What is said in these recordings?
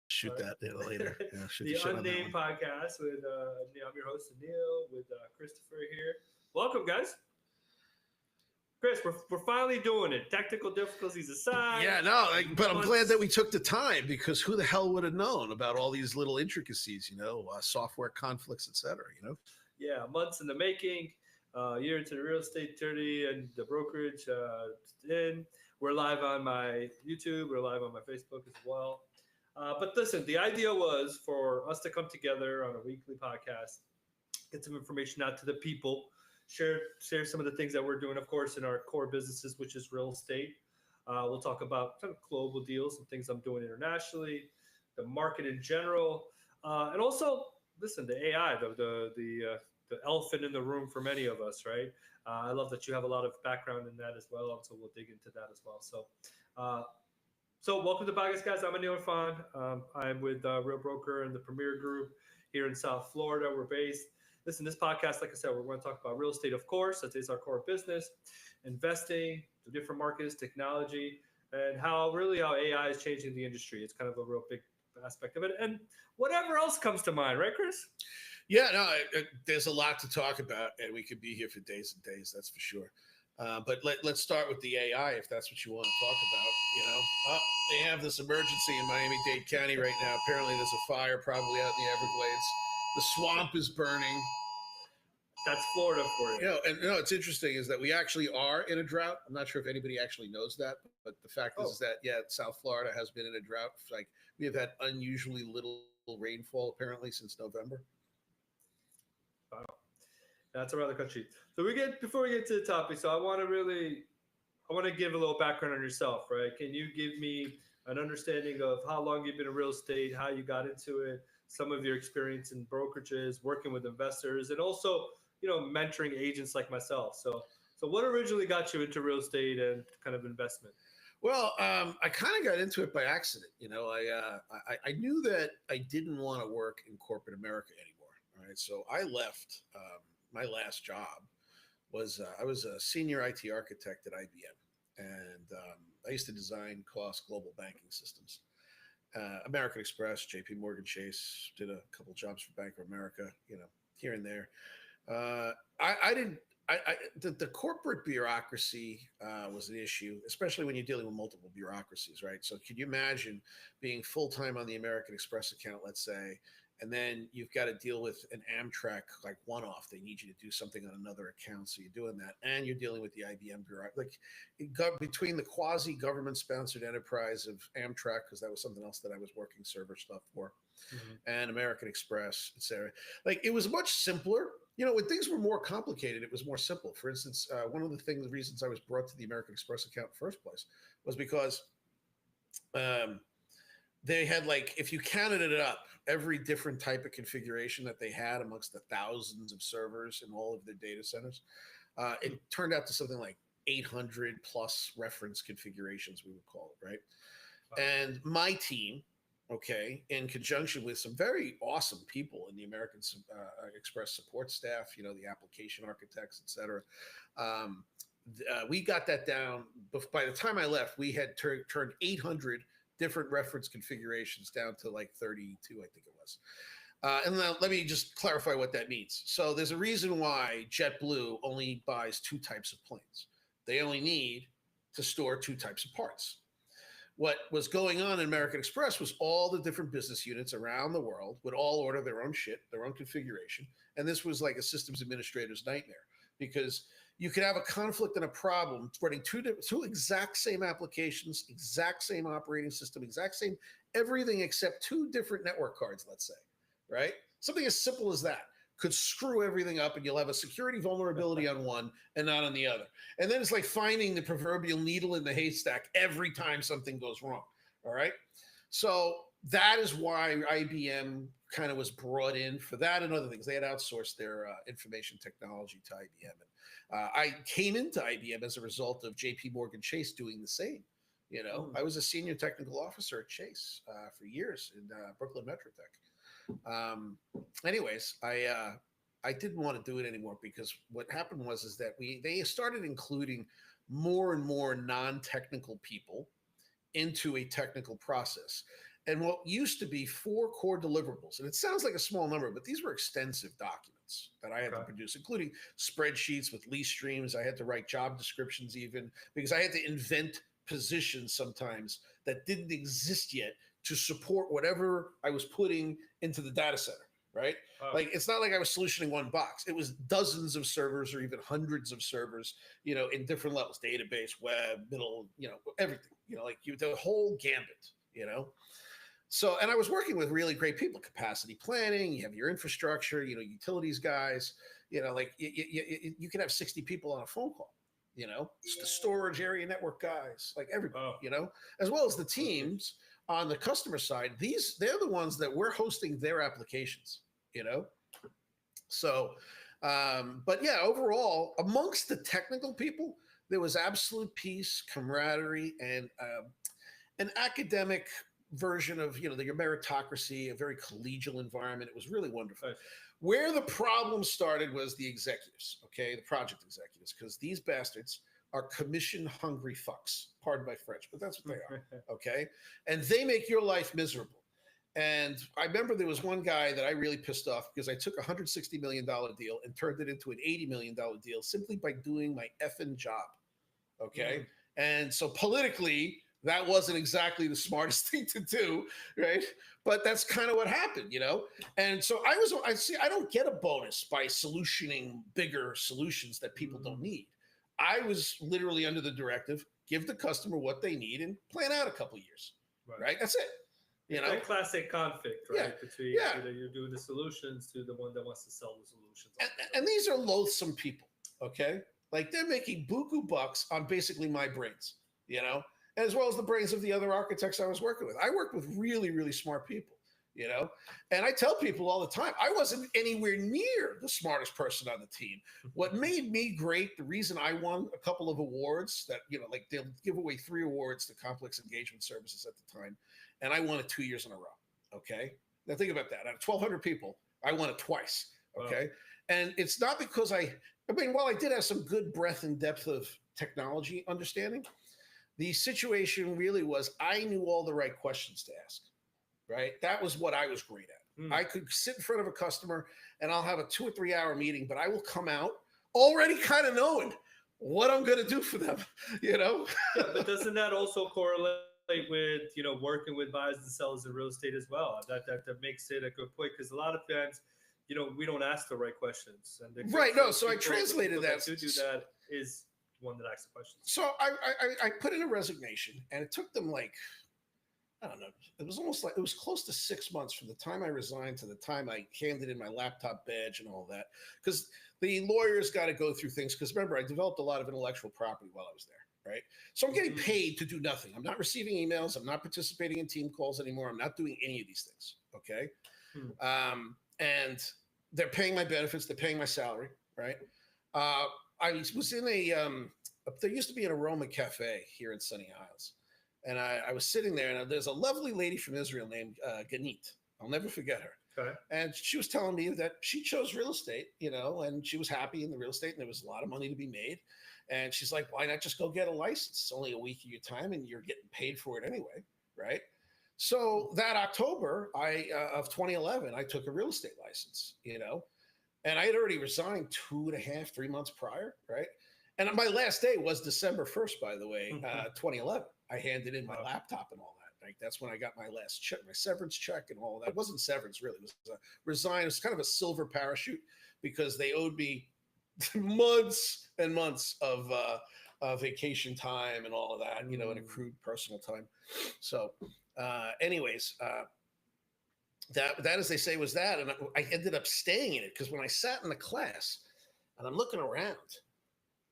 shoot that later. Yeah, shoot the The shit on that Unnamed one. Podcast with I'm your host Anil with Christopher here. Welcome, guys. Chris, we're finally doing it. Technical difficulties aside, Yeah, no, but I'm glad months. that we took the time because who the hell would have known about all these little intricacies, software conflicts, etc. Yeah, months in the making. Year into the real estate attorney and the brokerage. In We're live on my YouTube. We're live on my Facebook as well. But listen, the idea was for us to come together on a weekly podcast, get some information out to the people, share some of the things that we're doing, of course, in our core businesses, which is real estate. We'll talk about kind of global deals and things I'm doing internationally, the market in general, and also listen, the AI, the elephant in the room for many of us, right? I love that you have a lot of background in that as well, and so we'll dig into that as well. Uh, so welcome to podcast, guys. I'm Anil Irfan. I'm with Real Broker and the Premier Group here in South Florida. We're based. Listen, this podcast, like I said, we're going to talk about real estate, of course. That is our core business, investing, the different markets, technology, and how AI is changing the industry. It's kind of a real big aspect of it, and whatever else comes to mind, right, Chris? Yeah, no, there's a lot to talk about, and we could be here for days and days. That's for sure. But let's start with the AI, if that's what you want to talk about. They have this emergency in Miami-Dade County right now. Apparently, there's a fire probably out in the Everglades. The swamp is burning. That's Florida for you. And it's interesting is that we actually are in a drought. I'm not sure if anybody actually knows that, but the fact is that South Florida has been in a drought. Like we have had unusually little rainfall apparently since November. Wow, that's around the country. So before we get to the topic. So I want to give a little background on yourself, right? Can you give me an understanding of how long you've been in real estate, how you got into it, some of your experience in brokerages, working with investors, and also mentoring agents like myself. So what originally got you into real estate and kind of investment? Well, I kind of got into it by accident. I knew that I didn't want to work in corporate America anymore. Right, so I left. My last job was I was a senior IT architect at IBM, and I used to design cost global banking systems. American Express, J.P. Morgan Chase, did a couple jobs for Bank of America, here and there. I didn't. The corporate bureaucracy was an issue, especially when you're dealing with multiple bureaucracies, right? So, could you imagine being full time on the American Express account, let's say, and then you've got to deal with an Amtrak like one off. They need you to do something on another account, so you're doing that, and you're dealing with the IBM bureau. Like it got between the quasi government sponsored enterprise of Amtrak, because that was something else that I was working server stuff for, and American Express, etc. Like it was much simpler. When things were more complicated, it was more simple. For instance, one of the reasons I was brought to the American Express account in the first place was because they had, like, if you counted it up, every different type of configuration that they had amongst the thousands of servers in all of their data centers, it turned out to something like 800 plus reference configurations, we would call it, right? Wow. And my team, in conjunction with some very awesome people in the American Express support staff, the application architects, et cetera, we got that down. By the time I left, we had turned 800 different reference configurations down to like 32, I think it was. And now let me just clarify what that means. So there's a reason why JetBlue only buys two types of planes. They only need to store two types of parts. What was going on in American Express was all the different business units around the world would all order their own shit, their own configuration. And this was like a systems administrator's nightmare, because you could have a conflict and a problem running two exact same applications, exact same operating system, exact same everything except two different network cards, let's say, right? Something as simple as that could screw everything up, and you'll have a security vulnerability on one and not on the other. And then it's like finding the proverbial needle in the haystack every time something goes wrong, all right? So that is why IBM kind of was brought in for that and other things. They had outsourced their information technology to IBM. And I came into IBM as a result of JP Morgan Chase doing the same. I was a senior technical officer at Chase for years in Brooklyn Metrotech. Anyways, I didn't want to do it anymore, because what happened was that they started including more and more non-technical people into a technical process. and what used to be 4 core deliverables. And it sounds like a small number, but these were extensive documents that I had to Okay. produce, including spreadsheets with lease streams. I had to write job descriptions, even because I had to invent positions sometimes that didn't exist yet to support whatever I was putting into the data center. Right? Wow. Like it's not like I was solutioning one box. It was dozens of servers or even hundreds of servers, in different levels, database, web, middle, everything, like the whole gambit. So, and I was working with really great people, capacity planning, you have your infrastructure, utilities guys, like you can have 60 people on a phone call, it's the storage area network guys, like everybody, Oh. as well as the teams on the customer side. They're the ones that we're hosting their applications, so, but yeah, overall, amongst the technical people, there was absolute peace, camaraderie, and an academic version of your meritocracy, a very collegial environment. It was really wonderful. Nice. Where the problem started was the executives, okay, the project executives, because these bastards are commission hungry fucks. Pardon my French, but that's what they are, okay? And they make your life miserable. And I remember there was one guy that I really pissed off because I took a $160 million deal and turned it into an $80 million deal simply by doing my effing job. Okay. And so politically, that wasn't exactly the smartest thing to do, right? But that's kind of what happened, And so I don't get a bonus by solutioning bigger solutions that people don't need. I was literally under the directive, give the customer what they need and plan out a couple of years, right? That's it. That classic conflict, right? Yeah. Between Yeah. you're doing the solutions to the one that wants to sell the solutions. And these are loathsome people, okay? Like they're making buku bucks on basically my brains, as well as the brains of the other architects I was working with. I worked with really, really smart people, and I tell people all the time, I wasn't anywhere near the smartest person on the team. What made me great, the reason I won a couple of awards that, like they'll give away 3 awards to complex engagement services at the time. And I won it 2 years in a row. Okay. Now think about that. Out of 1,200 people, I won it twice. Okay. Wow. And it's not because while I did have some good breadth and depth of technology understanding, the situation really was I knew all the right questions to ask. Right. That was what I was great at. I could sit in front of a customer and I'll have a 2 or 3 hour meeting, but I will come out already kind of knowing what I'm going to do for them, Yeah, but doesn't that also correlate with working with buyers and sellers in real estate as well? That makes it a good point, because a lot of times we don't ask the right questions, and right. No, so I translated that. To do that is one that asks the questions. So I put in a resignation, and it took them like, I don't know, it was close to 6 months from the time I resigned to the time I handed in my laptop badge and all that, because the lawyers got to go through things. Because remember, I developed a lot of intellectual property while I was there. Right. So I'm getting paid to do nothing. I'm not receiving emails. I'm not participating in team calls anymore. I'm not doing any of these things. Okay. And they're paying my benefits. They're paying my salary. Right. I was in there used to be an Aroma Cafe here in Sunny Isles. And I was sitting there, and there's a lovely lady from Israel named Ganit. I'll never forget her. Okay. And she was telling me that she chose real estate, and she was happy in the real estate, and there was a lot of money to be made. And she's like, why not just go get a license? It's only a week of your time and you're getting paid for it anyway, right? So that October of 2011, I took a real estate license, and I had already resigned 2.5, 3 months prior, right? And my last day was December 1st, by the way, 2011. I handed in my laptop and all that. Like that's when I got my last check, my severance check and all that. It wasn't severance, really. It was resign. It was kind of a silver parachute because they owed me months and months of vacation time and all of that, and accrued personal time. So anyways, that as they say was that. And I ended up staying in it because when I sat in the class and I'm looking around,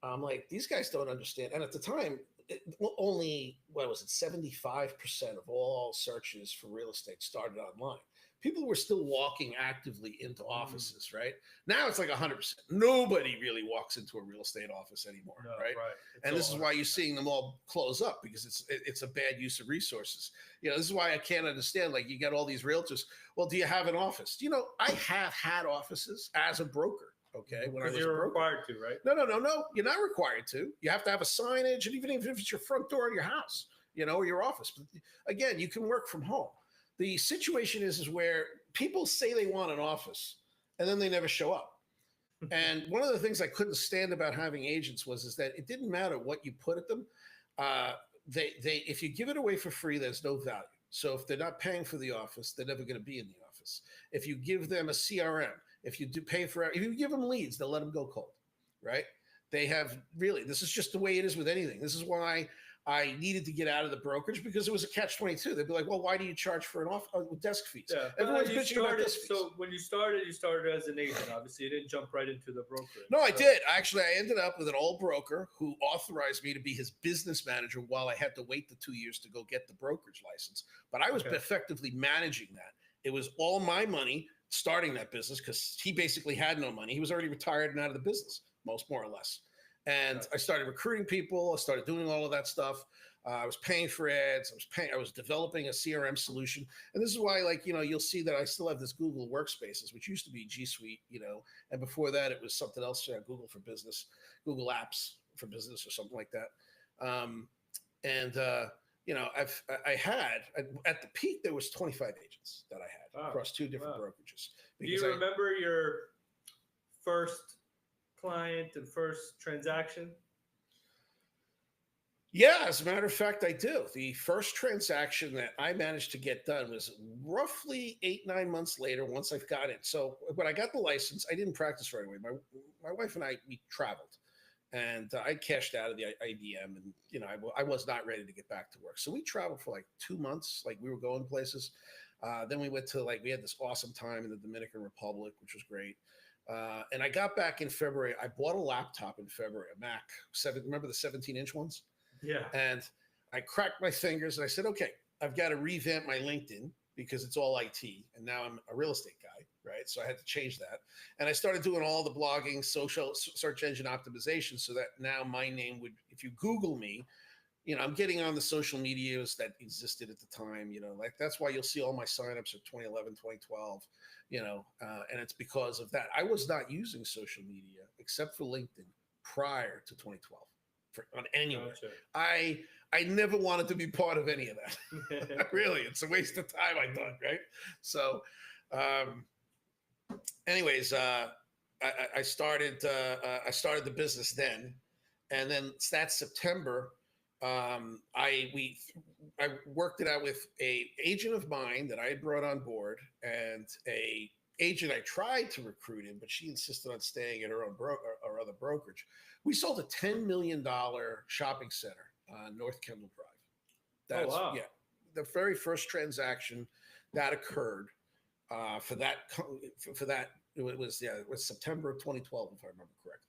I'm like, these guys don't understand. And at the time, only, 75% of all searches for real estate started online. People were still walking actively into offices, right? Now it's like 100%. Nobody really walks into a real estate office anymore, right? And this is why you're seeing them all close up, because it's a bad use of resources. This is why I can't understand, like you got all these realtors. Well, do you have an office? I have had offices as a broker. Okay, when you're required to, right? No. You're not required to. You have to have a signage, and even if it's your front door of your house, or your office. But again, you can work from home. the situation is where people say they want an office and then they never show up. And one of the things I couldn't stand about having agents is that it didn't matter what you put at them. Uh, they if you give it away for free, there's no value. So if they're not paying for the office, they're never going to be in the office. If you give them a CRM, if you do pay for, if you give them leads, they'll let them go cold, right? They have really. This is just the way it is with anything. This is why I needed to get out of the brokerage, because it was a catch-22. They'd be like, "Well, why do you charge for an off desk fees?" Yeah, Everyone's you bitching about desk fees. So when you started as an agent. Obviously, you didn't jump right into the brokerage. No, I did. Actually, I ended up with an old broker who authorized me to be his business manager while I had to wait the 2 years to go get the brokerage license. But I was effectively managing that. It was all my money starting that business, because he basically had no money. He was already retired and out of the business, more or less. And I started recruiting people. I started doing all of that stuff. I was paying for ads. I was developing a CRM solution. And this is why, like, you'll see that I still have this Google Workspaces, which used to be G Suite, and before that it was something else, Google for Business, Google Apps for Business or something like that. I had at the peak, there was 25 agents that I had across 2 different brokerages. Do you remember your first client and first transaction? Yeah, as a matter of fact, I do. The first transaction that I managed to get done was roughly 8-9 months later, once I've got it. So when I got the license, I didn't practice right away. My wife and I, we traveled, and I cashed out of the IDM, and I was not ready to get back to work. So we traveled for like 2 months, like we were going places. Then we went to we had this awesome time in the Dominican Republic, which was great. And I got back in February. I bought a laptop in February, a Mac 7. Remember the 17-inch ones? Yeah. And I cracked my fingers and I said, okay, I've got to revamp my LinkedIn because it's all IT. And now I'm a real estate guy, right? So I had to change that. And I started doing all the blogging, social search engine optimization, so that now my name would, if you Google me, I'm getting on the social medias that existed at the time, that's why you'll see all my signups of 2011, 2012, and it's because of that. I was not using social media except for LinkedIn prior to 2012. On anywhere. Gotcha. I never wanted to be part of any of that. Really, it's a waste of time, I thought, right? So anyways, I started the business then, and then that September, I worked it out with a agent of mine that I had brought on board, and a agent I tried to recruit in, but she insisted on staying at her own or other brokerage. We sold a $10 million shopping center on North Kendall Drive. Yeah, the very first transaction that occurred for that. It was September of 2012, if I remember correctly.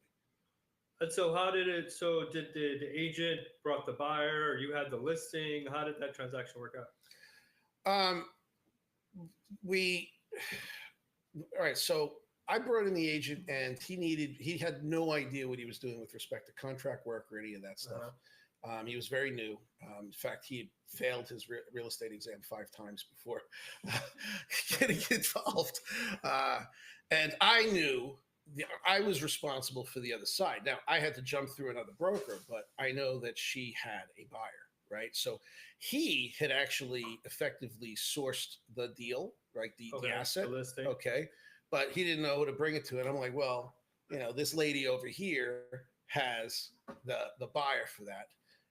And so, how did it? So, did the agent brought the buyer, or you had the listing? How did that transaction work out? All right, so I brought in the agent, and he had no idea what he was doing with respect to contract work or any of that stuff. He was very new. In fact, he had failed his real estate exam 5 times before getting involved. And I knew I was responsible for the other side. Now, I had to jump through another broker, but I know that she had a buyer, right? So he had actually effectively sourced the deal, right? The asset. The listing. Okay. But he didn't know who to bring it to. And I'm like, well, this lady over here has the buyer for that.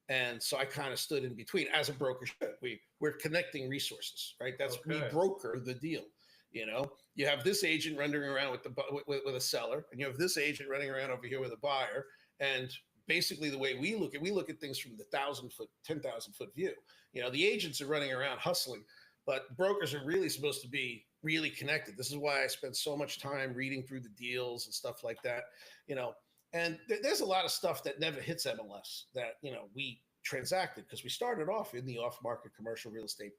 And so I kind of stood in between, as a broker should. We're connecting resources, right? We broker the deal. You have this agent running around with a seller, and you have this agent running around over here with a buyer. And basically the way we look at things from the 1,000-foot, 10,000-foot view. The agents are running around hustling, but brokers are really supposed to be really connected. This is why I spend so much time reading through the deals and stuff like that. And there's a lot of stuff that never hits MLS that, we transacted, because we started off in the off-market commercial real estate,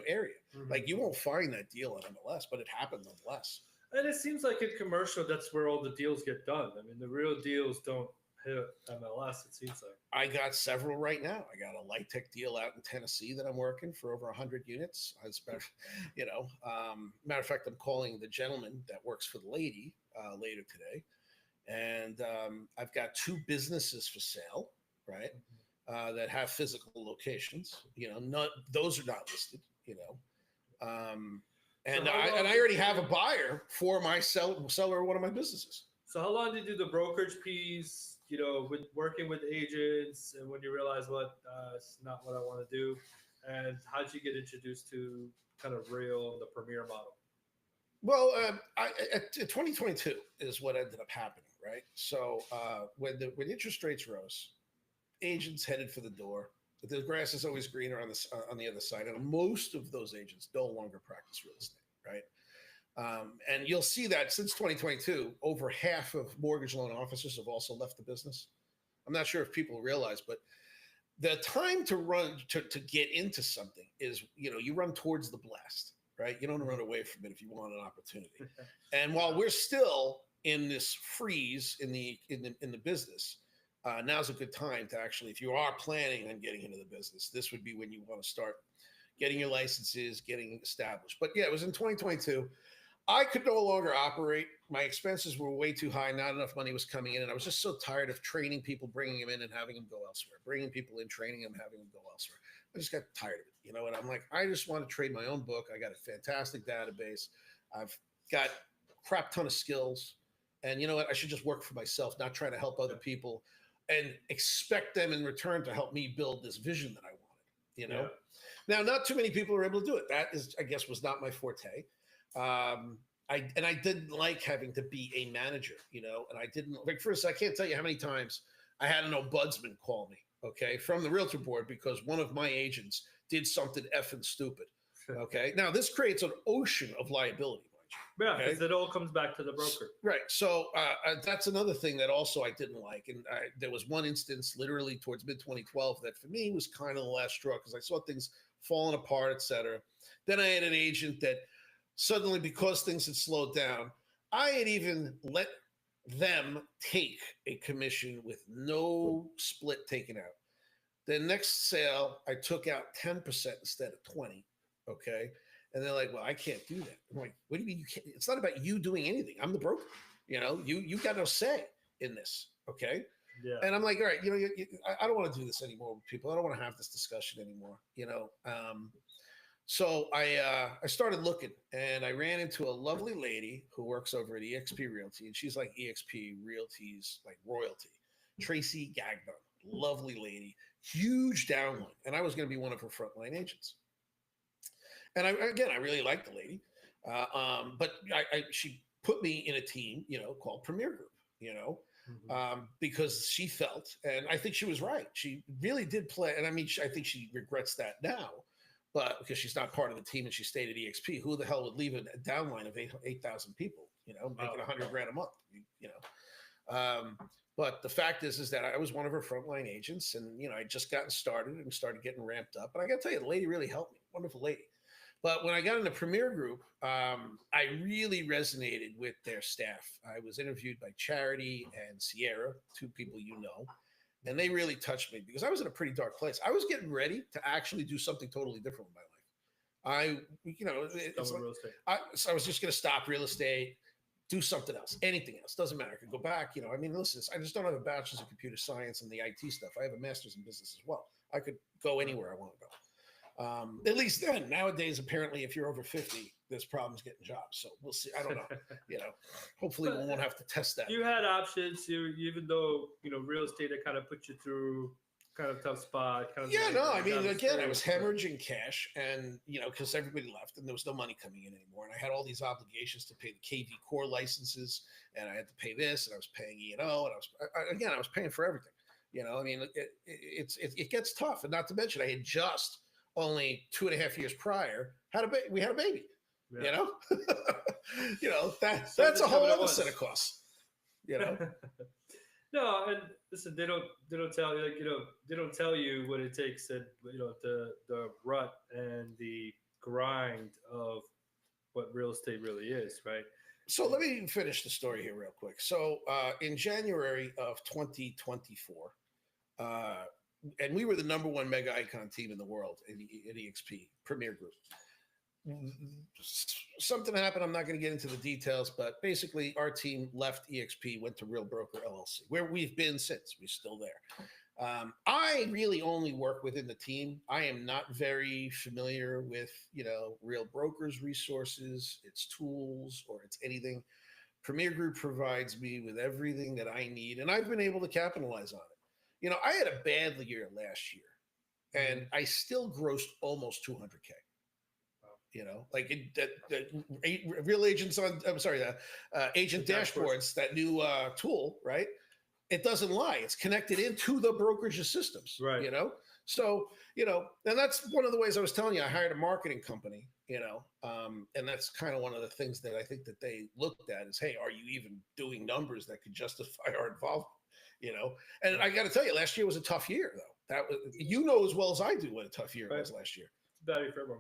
area. Mm-hmm. Like, you won't find that deal on MLS, but it happened nonetheless. And it seems like in commercial, that's where all the deals get done. I mean, the real deals don't hit MLS, it seems like. I got several right now. I got a Light Tech deal out in Tennessee that I'm working for over 100 units. Matter of fact, I'm calling the gentleman that works for the lady later today. And I've got 2 businesses for sale, right? That have physical locations. Those are not listed. And So how long I did already have a you- buyer for my seller of one of my businesses. So how long did you do the brokerage piece? With working with agents, and when you realize it's not what I want to do, and how did you get introduced to kind of real the Premier model? Well, 2022 is what ended up happening, right? So when interest rates rose, agents headed for the door. The grass is always greener on the other side, and most of those agents no longer practice real estate, right? And you'll see that since 2022, over half of mortgage loan officers have also left the business. I'm not sure if people realize, but the time to run to get into something is, you run towards the blast, right? You don't run away from it if you want an opportunity. And while we're still in this freeze in the business, now's a good time to actually, if you are planning on getting into the business, this would be when you want to start getting your licenses, getting established. But yeah, it was in 2022. I could no longer operate. My expenses were way too high. Not enough money was coming in. And I was just so tired of training people, bringing them in and having them go elsewhere, bringing people in, training them, having them go elsewhere. I just got tired of it, and I'm like, I just want to trade my own book. I got a fantastic database. I've got a crap ton of skills. And you know what? I should just work for myself, not try to help other people and expect them in return to help me build this vision that I wanted, Yeah. Now, not too many people were able to do it. That is, I guess, was not my forte. I didn't like having to be a manager, and I didn't like first. I can't tell you how many times I had an ombudsman call me, okay, from the realtor board because one of my agents did something effing stupid. Okay, now this creates an ocean of liability. Yeah, because it all comes back to the broker. Right. So that's another thing that also I didn't like. And there was one instance literally towards mid 2012 that for me was kind of the last straw because I saw things falling apart, et cetera. Then I had an agent that suddenly, because things had slowed down, I had even let them take a commission with no split taken out. The next sale, I took out 10% instead of 20. Okay. And they're like, well, I can't do that. I'm like, what do you mean you can't? It's not about you doing anything. I'm the broker. You got no say in this. Okay. Yeah. And I'm like, all right, I don't want to do this anymore with people. I don't want to have this discussion anymore. So I started looking, and I ran into a lovely lady who works over at eXp Realty, and she's like eXp Realty's like royalty. Tracy Gagnon, lovely lady, huge downline, and I was going to be one of her frontline agents. And I really liked the lady, but she put me in a team, called Premier Group, because she felt, and I think she was right. She really did play, and I mean, I think she regrets that now, but because she's not part of the team and she stayed at EXP, who the hell would leave a downline of 8,000 people, making $100,000 a month, But the fact is that I was one of her frontline agents, and I just gotten started and started getting ramped up. And I got to tell you, the lady really helped me. Wonderful lady. But when I got in the Premier Group, I really resonated with their staff. I was interviewed by Charity and Sierra, two people and they really touched me because I was in a pretty dark place. I was getting ready to actually do something totally different with my life. I was just going to stop real estate, do something else, anything else. Doesn't matter. I could go back. I mean, listen, I just don't have a bachelor's in computer science and the IT stuff. I have a master's in business as well. I could go anywhere I want to go. At least then. Nowadays, apparently, if you're over 50, there's problems getting jobs. So we'll see. I don't know. Hopefully we won't have to test that. You had options. Even though real estate had kind of put you through kind of tough spot. I mean, again, I was hemorrhaging cash, and because everybody left, and there was no money coming in anymore, and I had all these obligations to pay the KV Core licenses, and I had to pay this, and I was paying E&O, and I was paying for everything. I mean, it gets tough, and not to mention, I had just only 2.5 years prior we had a baby. Yeah. That's a whole other set of costs. No, and listen, they don't tell you they don't tell you what it takes, and the rut and the grind of what real estate really is, right? So let me finish the story here real quick. So in January of 2024, and we were the number one mega icon team in the world at EXP Premier Group. Something happened. I'm not going to get into the details, but basically our team left EXP, went to Real Broker LLC, where we've been since. We're still there. I really only work within the team. I am not very familiar with, Real Brokers resources, its tools, or its anything. Premier Group provides me with everything that I need, and I've been able to capitalize on it. I had a bad year last year, and I still grossed almost 200K. Like Real Agents on, I'm sorry, Agent The dashboards. Dashboards, that new tool, right? It doesn't lie. It's connected into the brokerage's systems, Right. So, and that's one of the ways I was telling you, I hired a marketing company, and that's kind of one of the things that I think that they looked at is, hey, are you even doing numbers that could justify our involvement? And I got to tell you, last year was a tough year, though. That was, as well as I do what a tough year it was last year. Very fair one.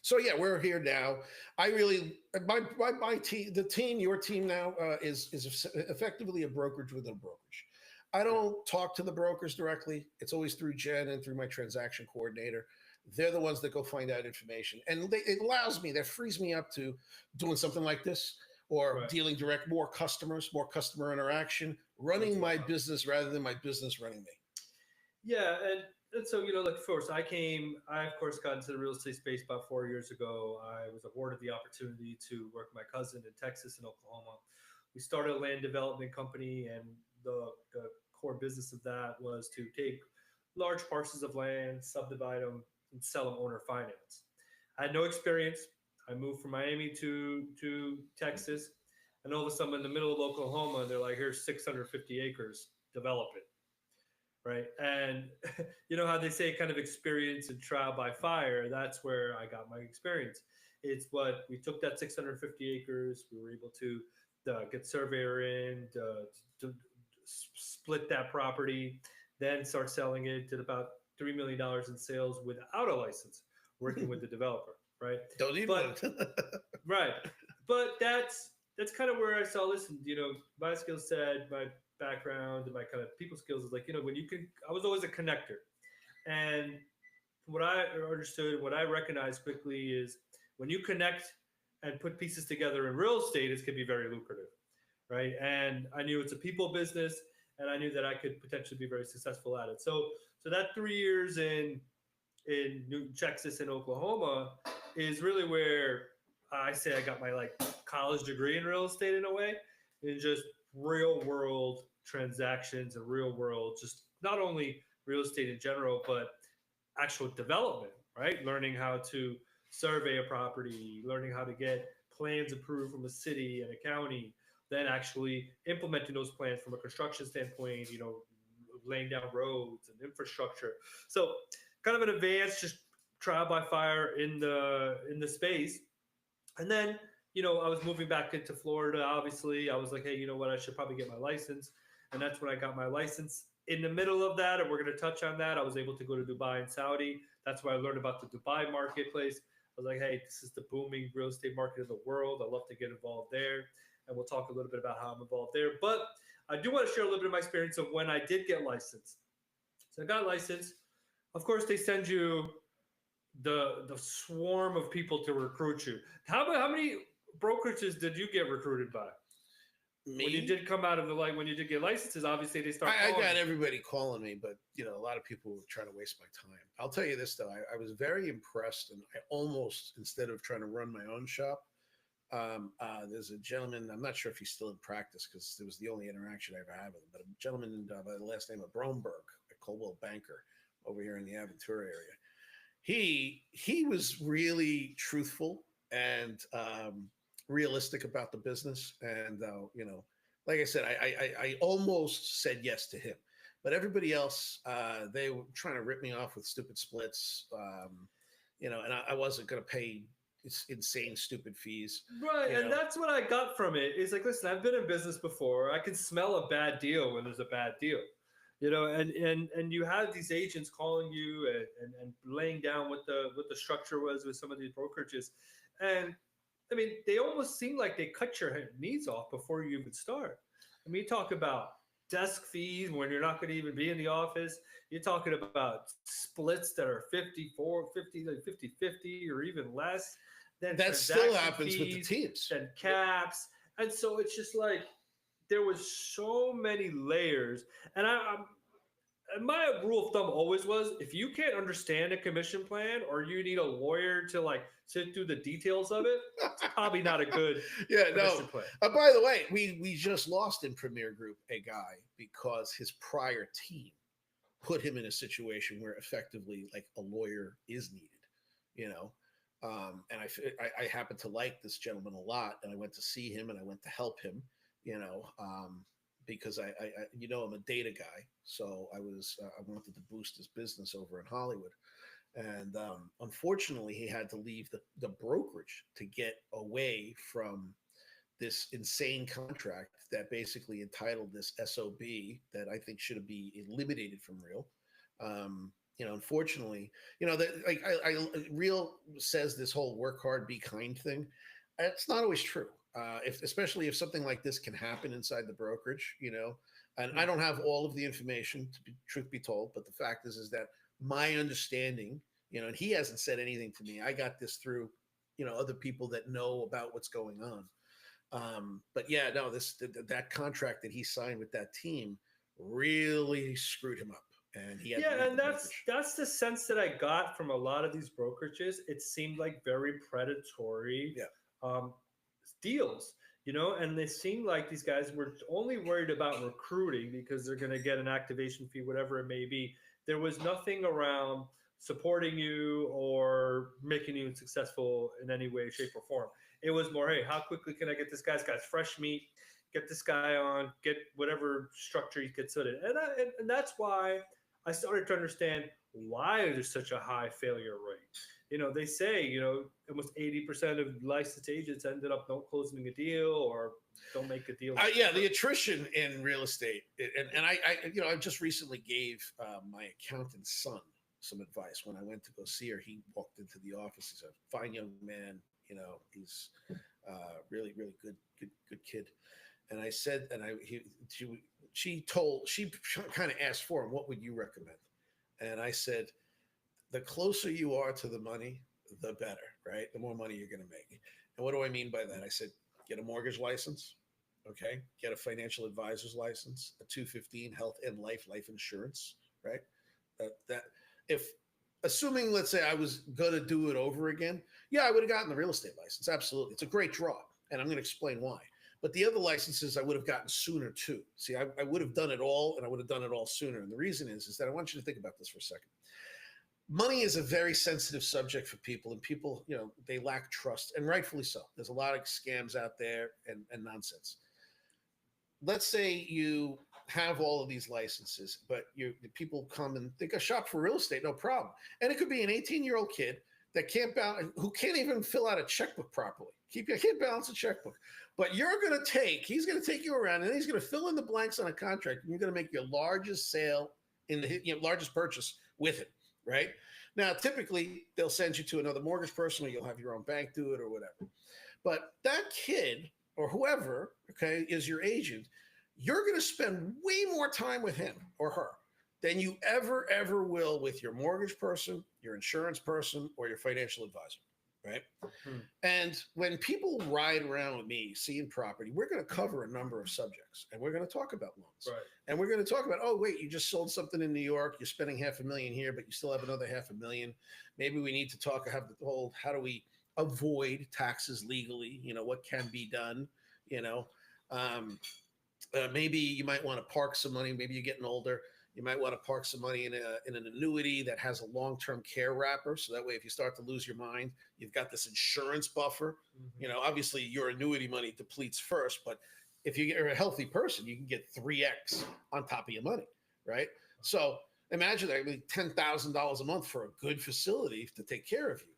So yeah, we're here now. I really my team, the team, your team now is effectively a brokerage within a brokerage. I don't talk to the brokers directly. It's always through Jen and through my transaction coordinator. They're the ones that go find out information, and it allows me, that frees me up to doing something like this, or dealing direct, more customers, more customer interaction, running my business rather than my business running me. Yeah, and so, like first, I of course got into the real estate space about 4 years ago. I was awarded the opportunity to work with my cousin in Texas and Oklahoma. We started a land development company, and the core business of that was to take large parcels of land, subdivide them, and sell them owner finance. I had no experience. I moved from Miami to Texas, and all of a sudden, in the middle of Oklahoma, they're like, "Here's 650 acres, develop it." Right. And you know how they say kind of experience and trial by fire. That's where I got my experience. It's what we took that 650 acres. We were able to get surveyor in, to split that property, then start selling it, did about $3 million in sales without a license, working with the developer. Right. Don't need one. Right. But that's kind of where I saw, listen, my skill set, my background, and my kind of people skills is like, I was always a connector. And what I understood, what I recognized quickly is when you connect and put pieces together in real estate, it can be very lucrative. Right. And I knew it's a people business, and I knew that I could potentially be very successful at it. So that 3 years in New Texas and Oklahoma is really where I say I got my college degree in real estate in a way, in just real world transactions and real world, just not only real estate in general, but actual development, right? Learning how to survey a property, learning how to get plans approved from a city and a county, then actually implementing those plans from a construction standpoint, laying down roads and infrastructure. So kind of an advanced, just trial by fire in the space. And then, I was moving back into Florida. Obviously, I was like, hey, you know what? I should probably get my license. And that's when I got my license. In the middle of that, and we're going to touch on that, I was able to go to Dubai and Saudi. That's where I learned about the Dubai marketplace. I was like, hey, this is the booming real estate market of the world. I'd love to get involved there. And we'll talk a little bit about how I'm involved there. But I do want to share a little bit of my experience of when I did get licensed. So I got licensed. Of course, they send you the swarm of people to recruit you. How many brokerages did you get recruited by? Me? When you did come out of when you did get licenses, obviously they start. I got everybody calling me, but a lot of people were trying to waste my time. I'll tell you this though, I was very impressed, and I almost, instead of trying to run my own shop, there's a gentleman. I'm not sure if he's still in practice because it was the only interaction I ever had with him. But a gentleman by the last name of Bromberg, a Coldwell banker over here in the Aventura area. He was really truthful and realistic about the business, and like I said, I almost said yes to him, but everybody else, they were trying to rip me off with stupid splits, and I wasn't going to pay insane stupid fees, right? And that's what I got from it. Is like, listen, I've been in business before. I can smell a bad deal when there's a bad deal. And you have these agents calling you and laying down what the structure was with some of these brokerages. And I mean, they almost seem like they cut your knees off before you even start. I mean, you talk about desk fees when you're not going to even be in the office. You're talking about splits that are 50, 50, or even less. Then that still happens with the teams. And caps. And so it's just like, there was so many layers, and and my rule of thumb always was if you can't understand a commission plan or you need a lawyer to like sit through the details of it, it's probably not a good Yeah, no. commission plan. By the way, we just lost in Premier Group a guy because his prior team put him in a situation where effectively like a lawyer is needed, you know. And I happen to like this gentleman a lot, and I went to see him and I went to help him, you know, because I'm a data guy, so I wanted to boost his business over in Hollywood, and unfortunately he had to leave the brokerage to get away from this insane contract that basically entitled this SOB that I think should be eliminated from Real. Unfortunately, that like Real says this whole work hard, be kind thing. It's not always true. Especially if something like this can happen inside the brokerage, and I don't have all of the information to be truth be told, but the fact is that my understanding, and he hasn't said anything to me. I got this through, other people that know about what's going on. But yeah, no, that contract that he signed with that team really screwed him up, and he had to leave And the brokerage. that's the sense that I got from a lot of these brokerages. It seemed like very predatory deals, and they seemed like these guys were only worried about recruiting because they're going to get an activation fee, whatever it may be. There was nothing around supporting you or making you successful in any way, shape, or form. It was more, hey, how quickly can I get this guy's fresh meat, get this guy on, get whatever structure he gets in, and that's why I started to understand why there's such a high failure rate. They say, almost 80% of licensed agents ended up not closing a deal or don't make a deal. Yeah, the attrition in real estate, and I just recently gave my accountant's son some advice when I went to go see her. He walked into the office. He's a fine young man. He's really, really good kid. And I said, and she kind of asked for him, what would you recommend? And I said, the closer you are to the money, the better, right? The more money you're going to make. And what do I mean by that? I said, get a mortgage license. Okay. Get a financial advisor's license, a 215 health and life insurance, right? That if assuming, let's say I was going to do it over again, yeah, I would have gotten the real estate license. Absolutely. It's a great draw. And I'm going to explain why. But the other licenses I would have gotten sooner too. See, I would have done it all, and I would have done it all sooner. And the reason is that I want you to think about this for a second. Money is a very sensitive subject for people, and people, they lack trust, and rightfully so. There's a lot of scams out there and nonsense. Let's say you have all of these licenses, but people come and they go shop for real estate, no problem. And it could be an 18-year-old kid that who can't even fill out a checkbook properly. Can't balance a checkbook. But he's going to take you around and he's going to fill in the blanks on a contract, and you're going to make your largest sale in the largest purchase with it, right? Now, typically they'll send you to another mortgage person, or you'll have your own bank do it or whatever. But that kid or whoever, okay, is your agent, you're going to spend way more time with him or her than you ever will with your mortgage person, your insurance person, or your financial advisor, right? And when people ride around with me seeing property, we're going to cover a number of subjects, and we're going to talk about loans. Right. And we're going to talk about, oh, wait, you just sold something in New York. You're spending $500,000 here, but you still have another $500,000. Maybe we need to have the whole, how do we avoid taxes legally? What can be done? Maybe you might want to park some money. Maybe you're getting older. You might want to park some money in an annuity that has a long-term care wrapper. So that way, if you start to lose your mind, you've got this insurance buffer. Mm-hmm. Obviously your annuity money depletes first, but if you're a healthy person, you can get 3X on top of your money, right? So imagine that, $10,000 a month for a good facility to take care of you.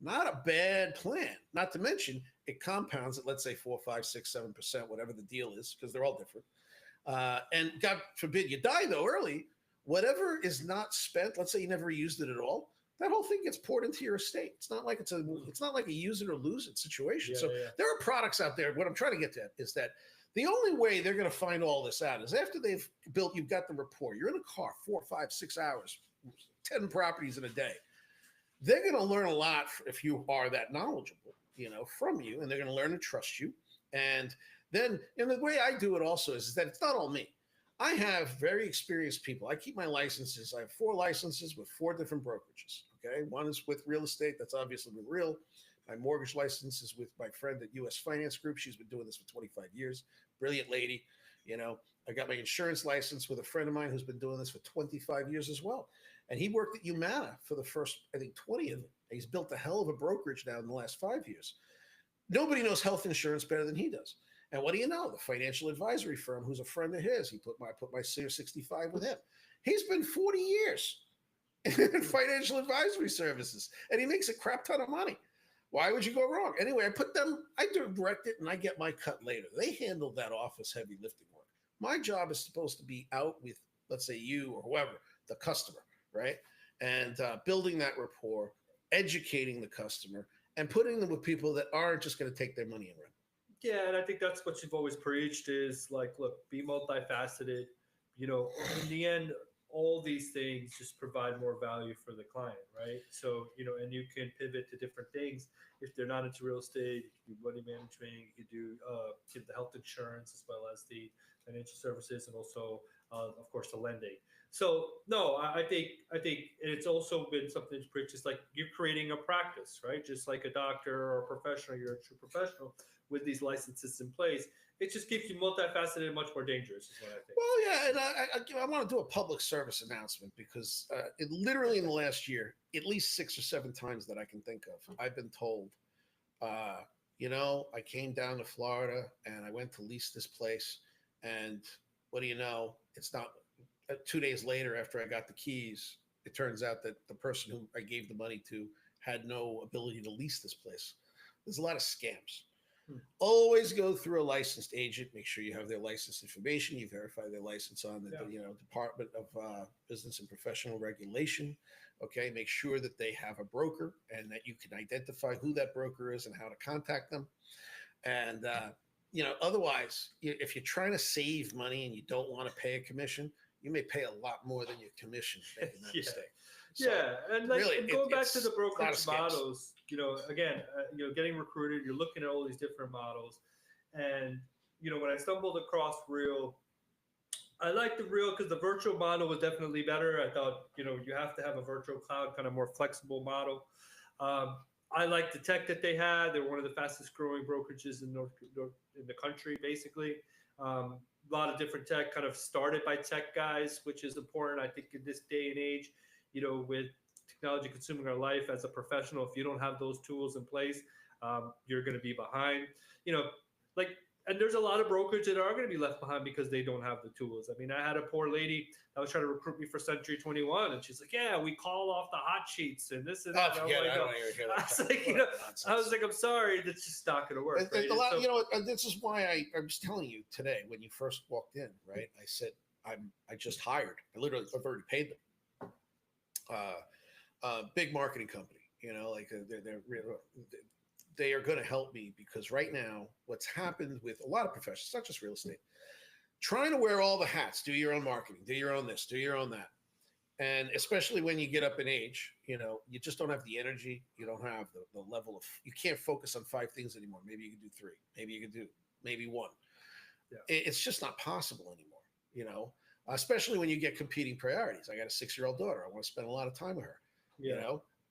Not a bad plan. Not to mention it compounds at, let's say, 4, 5, 6, 7%, whatever the deal is, because they're all different. And God forbid you die though early, whatever is not spent, let's say you never used it at all, that whole thing gets poured into your estate. It's not like a use it or lose it situation. There are products out there. What I'm trying to get to is that the only way they're going to find all this out is after you've got the rapport. You're in a car 4, 5, 6 hours, 10 properties in a day. They're going to learn a lot if you are that knowledgeable, from you, and they're going to learn to trust you. And Then, and the way I do it also is that it's not all me. I have very experienced people. I keep my licenses. I have 4 licenses with 4 different brokerages. Okay, one is with real estate. That's obviously with real. My mortgage license is with my friend at U.S. Finance Group. She's been doing this for 25 years. Brilliant lady. You know, I got my insurance license with a friend of mine who's been doing this for 25 years as well. And he worked at Humana for the first, I think, 20 of them. He's built a hell of a brokerage now in the last 5 years. Nobody knows health insurance better than he does. And what do you know? The financial advisory firm, who's a friend of his, I put my Senior 65 with him. He's been 40 years in financial advisory services, and he makes a crap ton of money. Why would you go wrong? Anyway, I direct it, and I get my cut later. They handle that office heavy lifting work. My job is supposed to be out with, let's say, you or whoever, the customer, right? And building that rapport, educating the customer, and putting them with people that aren't just going to take their money and run. Yeah, and I think that's what you've always preached is like, look, be multifaceted. You know, in the end, all these things just provide more value for the client, right? So, you know, and you can pivot to different things. If they're not into real estate, you can do money management, you can do give the health insurance as well as the financial services and also, of course, the lending. So no, I think it's also been something to preach. It's like you're creating a practice, right? Just like a doctor or a professional, you're a true professional with these licenses in place. It just keeps you multifaceted and much more dangerous, is what I think. Well, yeah, and I want to do a public service announcement because literally in the last year, at least 6 or 7 times that I can think of, I've been told, I came down to Florida and I went to lease this place, and what do you know? It's not 2 days later after I got the keys. It turns out that the person who I gave the money to had no ability to lease this place. There's a lot of scams. Always go through a licensed agent. Make sure you have their license information. You verify their license on the Department of Business and Professional Regulation. Okay, make sure that they have a broker and that you can identify who that broker is and how to contact them. And otherwise, if you're trying to save money and you don't want to pay a commission, you may pay a lot more than your commission making that mistake. So, and like really, going back to the brokerage models, again, getting recruited, you're looking at all these different models, and when I stumbled across Real, I liked the Real because the virtual model was definitely better. I thought you have to have a virtual cloud, kind of more flexible model. I liked the tech that they had. They were one of the fastest growing brokerages in the country, basically. A lot of different tech, kind of started by tech guys, which is important, I think, in this day and age. With technology consuming our life as a professional, if you don't have those tools in place, you're going to be behind. And there's a lot of brokerage that are going to be left behind because they don't have the tools. I mean, I had a poor lady that was trying to recruit me for Century 21, and she's like, "Yeah, we call off the hot sheets and this and that." I was like, "I'm sorry, that's just not going to work." Right? And this is why I was telling you today when you first walked in, right? I said, I just hired. I've already paid them. Big marketing company, they are going to help me because right now what's happened with a lot of professions, not just real estate, trying to wear all the hats, do your own marketing, do your own this, do your own that. And especially when you get up in age, you just don't have the energy. You don't have the level of, you can't focus on 5 things anymore. Maybe you can do 3, maybe you can do maybe 1. Yeah. It's just not possible anymore, especially when you get competing priorities. I got a 6-year-old daughter. I want to spend a lot of time with her.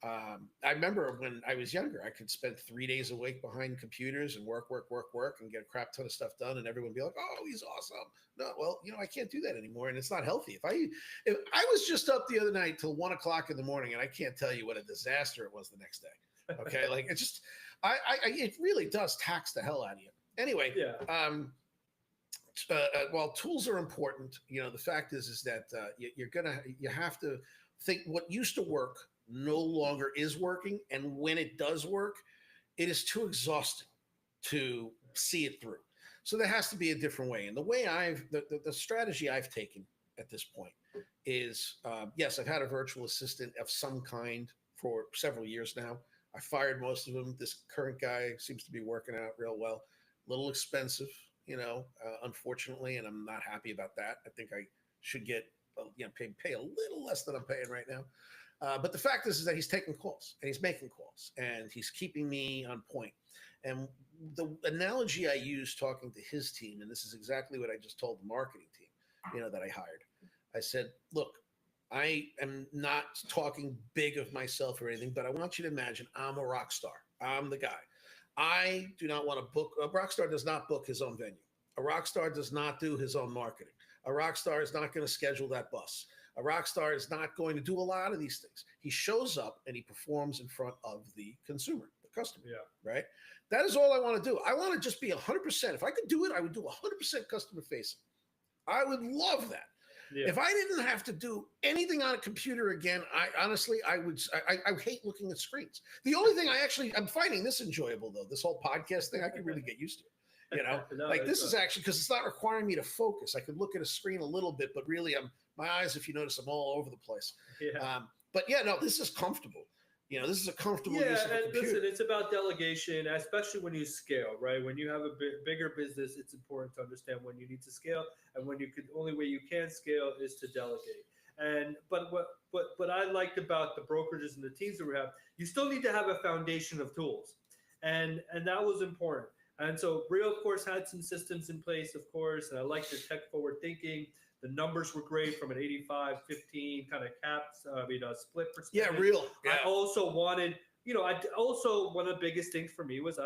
I remember when I was younger, I could spend 3 days a week behind computers and work and get a crap ton of stuff done. And everyone would be like, "Oh, he's awesome." No, well, I can't do that anymore. And it's not healthy. If I was just up the other night till 1 o'clock in the morning, and I can't tell you what a disaster it was the next day. Okay. Like it's just, it really does tax the hell out of you. Anyway. Yeah. While tools are important, the fact is that you have to think what used to work no longer is working, and when it does work, it is too exhausting to see it through. So there has to be a different way. And the way the strategy I've taken at this point is, yes, I've had a virtual assistant of some kind for several years now. I fired most of them. This current guy seems to be working out real well. A little expensive, unfortunately, and I'm not happy about that. I think I should get pay a little less than I'm paying right now. But the fact is that he's taking calls and he's making calls and he's keeping me on point. And the analogy I use talking to his team, and this is exactly what I just told the marketing team, that I hired. I said, look, I am not talking big of myself or anything, but I want you to imagine I'm a rock star. I'm the guy. I do not want to book. A rock star does not book his own venue. A rock star does not do his own marketing. A rock star is not going to schedule that bus. A rock star is not going to do a lot of these things. He shows up and he performs in front of the consumer, the customer. Yeah. Right? That is all I want to do. I want to just be 100%. If I could do it, I would do 100% customer facing. I would love that. Yeah. If I didn't have to do anything on a computer again, I honestly, I hate looking at screens. The only thing I'm finding this enjoyable though, this whole podcast thing, I can really get used to. No, like this is actually, because it's not requiring me to focus. I could look at a screen a little bit, but really my eyes, if you notice, I'm all over the place. Yeah. But yeah, no, this is comfortable. This is a comfortable use of a computer. Listen, it's about delegation, especially when you scale, right? When you have a bigger business, it's important to understand when you need to scale, and when only way you can scale is to delegate. And but what I liked about the brokerages and the teams that we have, you still need to have a foundation of tools, and that was important. And so Real, of course, had some systems in place, of course, and I liked the tech forward thinking. The numbers were great from an 85-15 kind of caps, split percentage. Yeah, Real. Yeah. I also wanted, one of the biggest things for me was if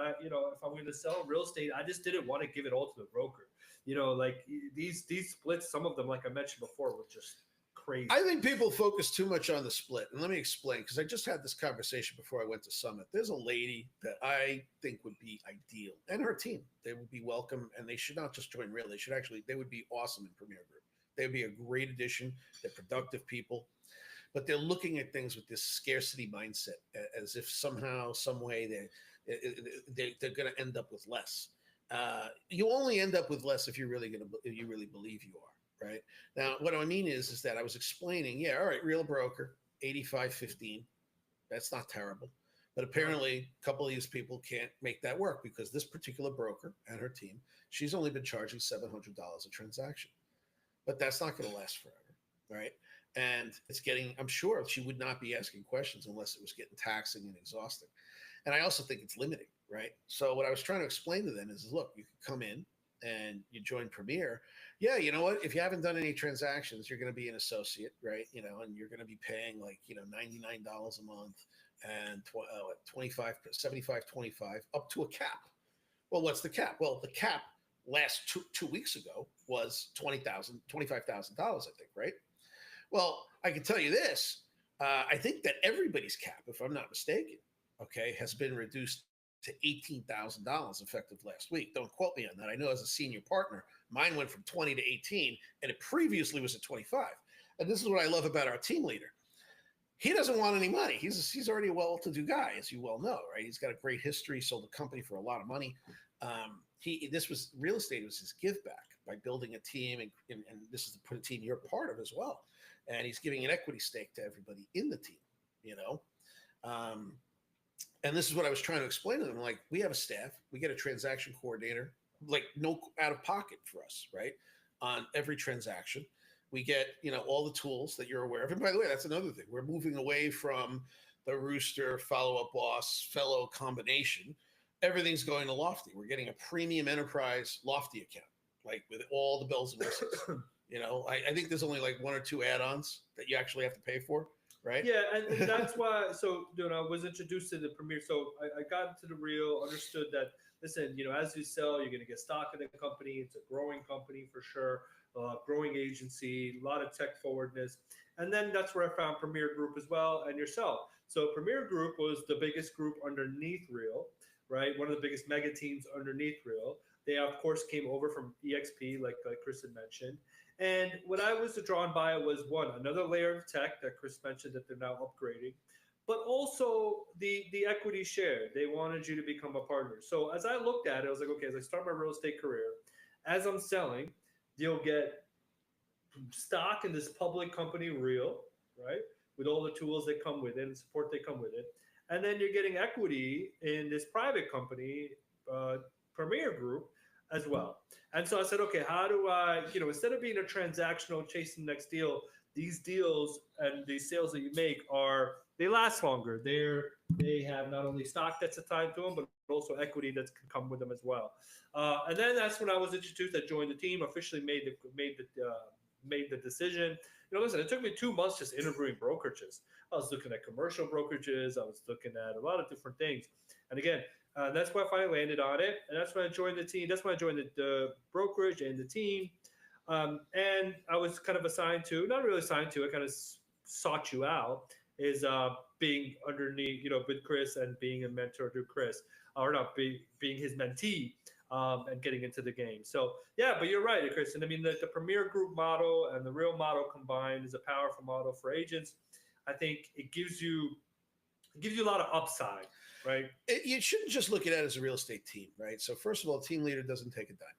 I'm going to sell real estate, I just didn't want to give it all to the broker. Like these splits, some of them, like I mentioned before, were just crazy. I think people focus too much on the split. And let me explain, because I just had this conversation before I went to Summit. There's a lady that I think would be ideal, and her team. They would be welcome, and they should not just join Real. They would be awesome in Premier Group. They'd be a great addition. They're productive people, but they're looking at things with this scarcity mindset, as if somehow, some way, they're going to end up with less. You only end up with less if you really believe you are. Right now, what I mean is that I was explaining. Yeah, all right, Real broker, 85-15. That's not terrible, but apparently, a couple of these people can't make that work because this particular broker and her team, she's only been charging $700 a transaction. But that's not going to last forever, right? And I'm sure she would not be asking questions unless it was getting taxing and exhausting. And I also think it's limiting, right? So what I was trying to explain to them is, look, you can come in and you join Premier. Yeah, you know what? If you haven't done any transactions, you're going to be an associate, right? And you're going to be paying $99 a month and 25 up to a cap. Well, what's the cap? Well, the cap last two weeks ago was $25,000, I think, right? Well, I can tell you this. I think that everybody's cap, if I'm not mistaken, okay, has been reduced to $18,000 effective last week. Don't quote me on that. I know as a senior partner, mine went from 20 to 18, and it previously was at 25. And this is what I love about our team leader. He doesn't want any money. He's already a well-to-do guy, as you well know, right? He's got a great history, sold a company for a lot of money. Real estate was his give back by building a team, and this is to put a team you're part of as well. And he's giving an equity stake to everybody in the team, and this is what I was trying to explain to them. Like, we have a staff, we get a transaction coordinator, like no out of pocket for us, right? On every transaction, we get, all the tools that you're aware of. And by the way, that's another thing. We're moving away from the Rooster, Follow Up Boss, Fellow combination. Everything's going to Lofty. We're getting a premium enterprise Lofty account, like with all the bells and whistles. I think there's only like one or two add-ons that you actually have to pay for, right? Yeah, and that's why. So, I was introduced to the Premier. So I got into the Real, understood that. Listen, as you sell, you're going to get stock in the company. It's a growing company for sure, growing agency, a lot of tech forwardness, and then that's where I found Premier Group as well, and yourself. So Premier Group was the biggest group underneath Real. Right, one of the biggest mega teams underneath Real. They, of course, came over from EXP, like Chris had mentioned. And what I was drawn by was, another layer of tech that Chris mentioned that they're now upgrading, but also the equity share. They wanted you to become a partner. So as I looked at it, I was like, okay, as I start my real estate career, as I'm selling, you'll get stock in this public company, Real, right, with all the tools that come with it and support that come with it. And then you're getting equity in this private company, Premier Group, as well. And so I said, okay, how do I, instead of being a transactional, chasing the next deal, these deals and these sales that you make they last longer. They have not only stock that's assigned to them, but also equity that can come with them as well. And then that's when I was introduced. I joined the team, officially made the decision. Listen, it took me 2 months just interviewing brokerages. I was looking at commercial brokerages. I was looking at a lot of different things. And again, that's why I finally landed on it. And that's when I joined the team. That's when I joined the brokerage and the team. And I was kind of assigned to, not really assigned to, I kind of sought you out, is being underneath, with Chris and being a mentor to Chris, or not being his mentee. And getting into the game. So yeah, but you're right, Chris. And I mean, the Premier Group model and the Real model combined is a powerful model for agents. I think it gives you a lot of upside, right? You shouldn't just look at it as a real estate team, right? So first of all, team leader doesn't take a dime,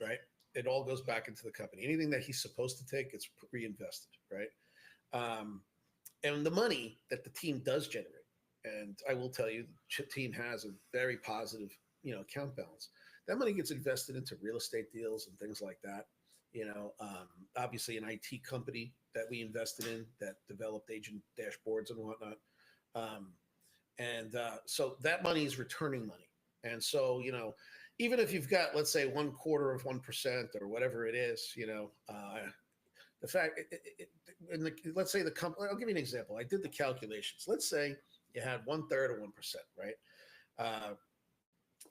right? It all goes back into the company. Anything that he's supposed to take gets reinvested, right? And the money that the team does generate, and I will tell you, the team has a very positive, account balance. That money gets invested into real estate deals and things like that. Obviously an IT company that we invested in that developed agent dashboards and whatnot. So that money is returning money. And so, even if you've got, let's say 0.25% or whatever it is, the fact, let's say the company, I'll give you an example. I did the calculations. Let's say you had 1/3 of 1%, right?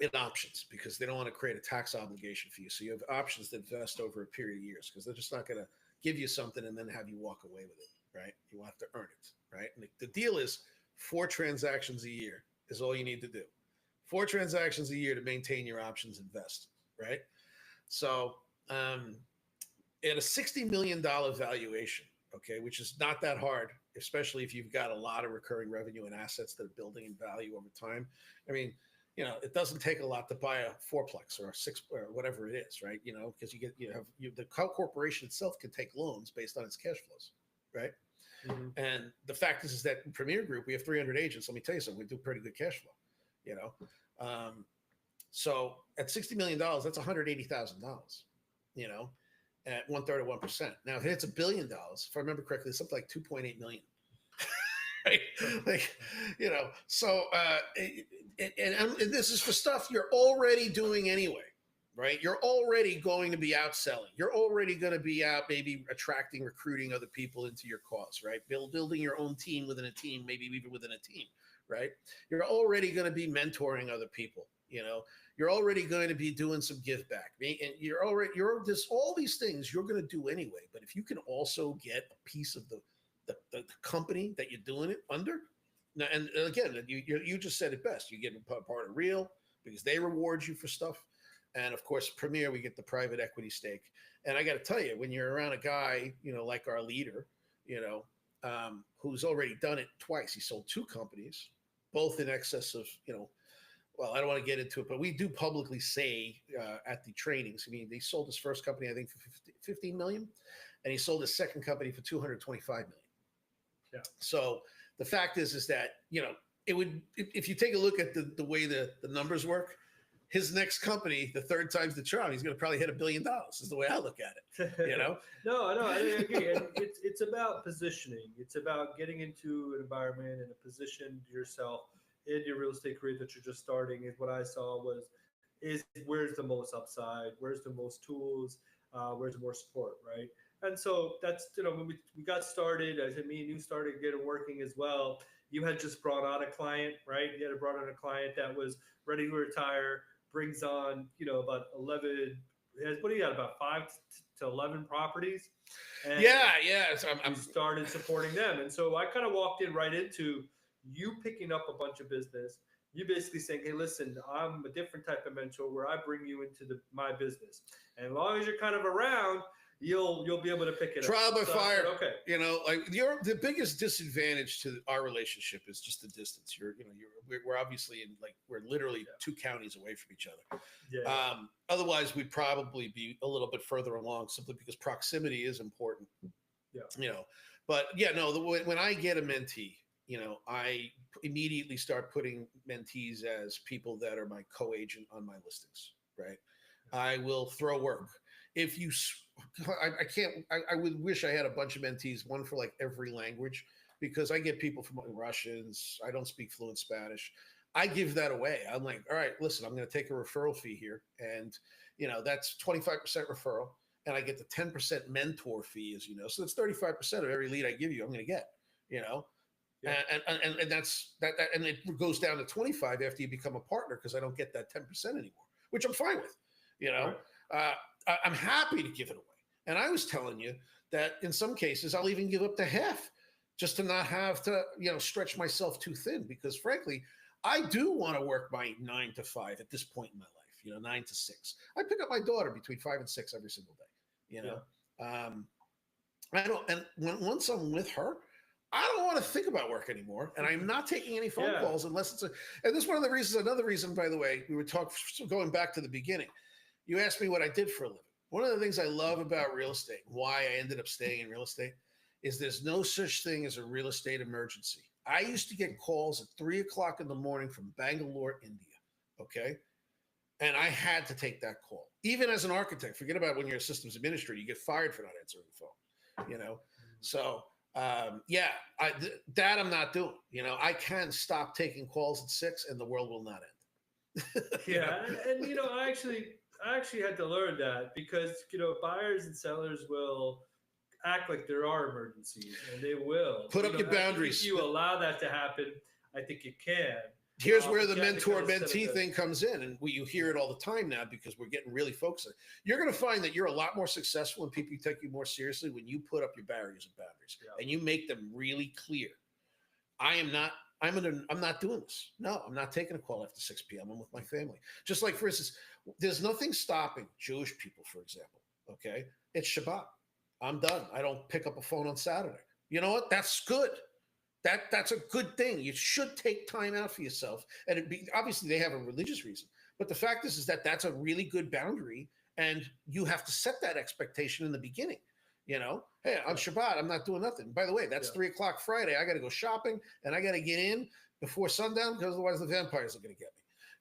In options, because they don't want to create a tax obligation for you. So you have options that vest over a period of years, because they're just not going to give you something and then have you walk away with it, right? You have to earn it, right? And the deal is 4 transactions a year is all you need to do. 4 transactions a year to maintain your options and vest, right? So at a $60 million valuation, okay, which is not that hard, especially if you've got a lot of recurring revenue and assets that are building in value over time. I mean, it doesn't take a lot to buy a 4-plex or a 6 or whatever it is, right? Because the corporation itself can take loans based on its cash flows, right? Mm-hmm. And the fact is that in Premier Group, we have 300 agents. Let me tell you something, we do pretty good cash flow, So at $60 million, that's $180,000, at 1/3 of 1%. Now, if it's $1 billion, if I remember correctly, it's something like 2.8 million. Right? And this is for stuff you're already doing anyway, right? You're already going to be outselling. You're already going to be out maybe attracting, recruiting other people into your cause, right? Building your own team within a team, maybe even within a team, right? You're already going to be mentoring other people, You're already going to be doing some give back. And there's all these things you're going to do anyway. But if you can also get a piece of the company that you're doing it under. Now, and again, you just said it best. You get part of Real because they reward you for stuff. And of course, Premier, we get the private equity stake. And I got to tell you, when you're around a guy, like our leader, who's already done it twice, he sold 2 companies, both in excess of, well, I don't want to get into it, but we do publicly say at the trainings, I mean, he sold his first company, I think, for 15 million, and he sold his second company for 225 million. Yeah. So the fact is that, it would, if you take a look at the way the numbers work, his next company, the 3rd time's the charm, he's going to probably hit $1 billion is the way I look at it, No, I agree. And it's about positioning. It's about getting into an environment and a position yourself in your real estate career that you're just starting. Is what I saw is where's the most upside, where's the most tools, where's the more support, right? And so that's, when we got started, as me and you started getting working as well, you had just brought on a client, right? You had brought on a client that was ready to retire, brings on, about 11, what do you got, about 5 to 11 properties? And yeah. So I'm started supporting them. And so I kind of walked right into you picking up a bunch of business. You basically saying, hey, listen, I'm a different type of mentor where I bring you into my business. And as long as you're kind of around, you'll be able to pick it trial up. Trial by fire. Okay. The biggest disadvantage to our relationship is just the distance. We're obviously we're literally 2 counties away from each other. Yeah. Otherwise we'd probably be a little bit further along simply because proximity is important. Yeah. But when I get a mentee, I immediately start putting mentees as people that are my co-agent on my listings, right? I will throw work. If you I can't. I would wish I had a bunch of mentees, one for like every language, because I get people from Russians. I don't speak fluent Spanish. I give that away. I'm like, all right, listen, I'm going to take a referral fee here, and that's 25% referral, and I get the 10% mentor fee, as you know. So that's 35% of every lead I give you. I'm going to get, you know. Yeah. And that's and it goes down to 25 after you become a partner because I don't get that 10% anymore, which I'm fine with. Right. I'm happy to give it away. And I was telling you that in some cases I'll even give up to half just to not have to stretch myself too thin because frankly I do want to work my 9 to 5 at this point in my life. 9 to 6. I pick up my daughter between 5 and 6 every single day. I don't, and once I'm with her, I don't want to think about work anymore, and I'm not taking any phone calls unless it's and this is one of the reasons. Another reason, by the way, we were going back to the beginning. You asked me what I did for a living. One of the things I love about real estate, why I ended up staying in real estate, is there's no such thing as a real estate emergency. I used to get calls at 3:00 in the morning from Bangalore, India. Okay. And I had to take that call. Even as an architect, forget about when you're a systems administrator, you get fired for not answering the phone, So, that I'm not doing. I can stop taking calls at 6 and the world will not end. Yeah. And I actually had to learn that because, buyers and sellers will act like there are emergencies and they will. Put up your boundaries. If you allow that to happen, I think it can. Here's where the mentor-mentee thing comes in, and you hear it all the time now because we're getting really focused on it. You're going to find that you're a lot more successful and people take you more seriously when you put up your barriers and boundaries and you make them really clear. I'm not doing this. No, I'm not taking a call after 6 p.m. I'm with my family. Just like, for instance, there's nothing stopping Jewish people, for example. Okay, it's Shabbat. I'm done. I don't pick up a phone on Saturday. You know what? That's good. That's a good thing. You should take time out for yourself. And obviously they have a religious reason. But the fact is that that's a really good boundary. And you have to set that expectation in the beginning. Hey, on Shabbat, I'm not doing nothing. By the way, that's 3:00 Friday. I got to go shopping and I got to get in before sundown because otherwise the vampires are going to get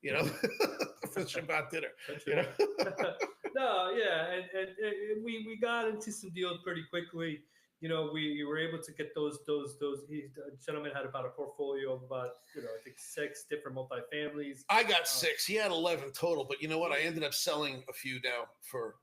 me, for Shabbat dinner. No, yeah. And we got into some deals pretty quickly. We were able to get those. The gentleman had about a portfolio of about, I think 6 different multifamilies. I got 6. He had 11 total, but you know what? I ended up selling a few now for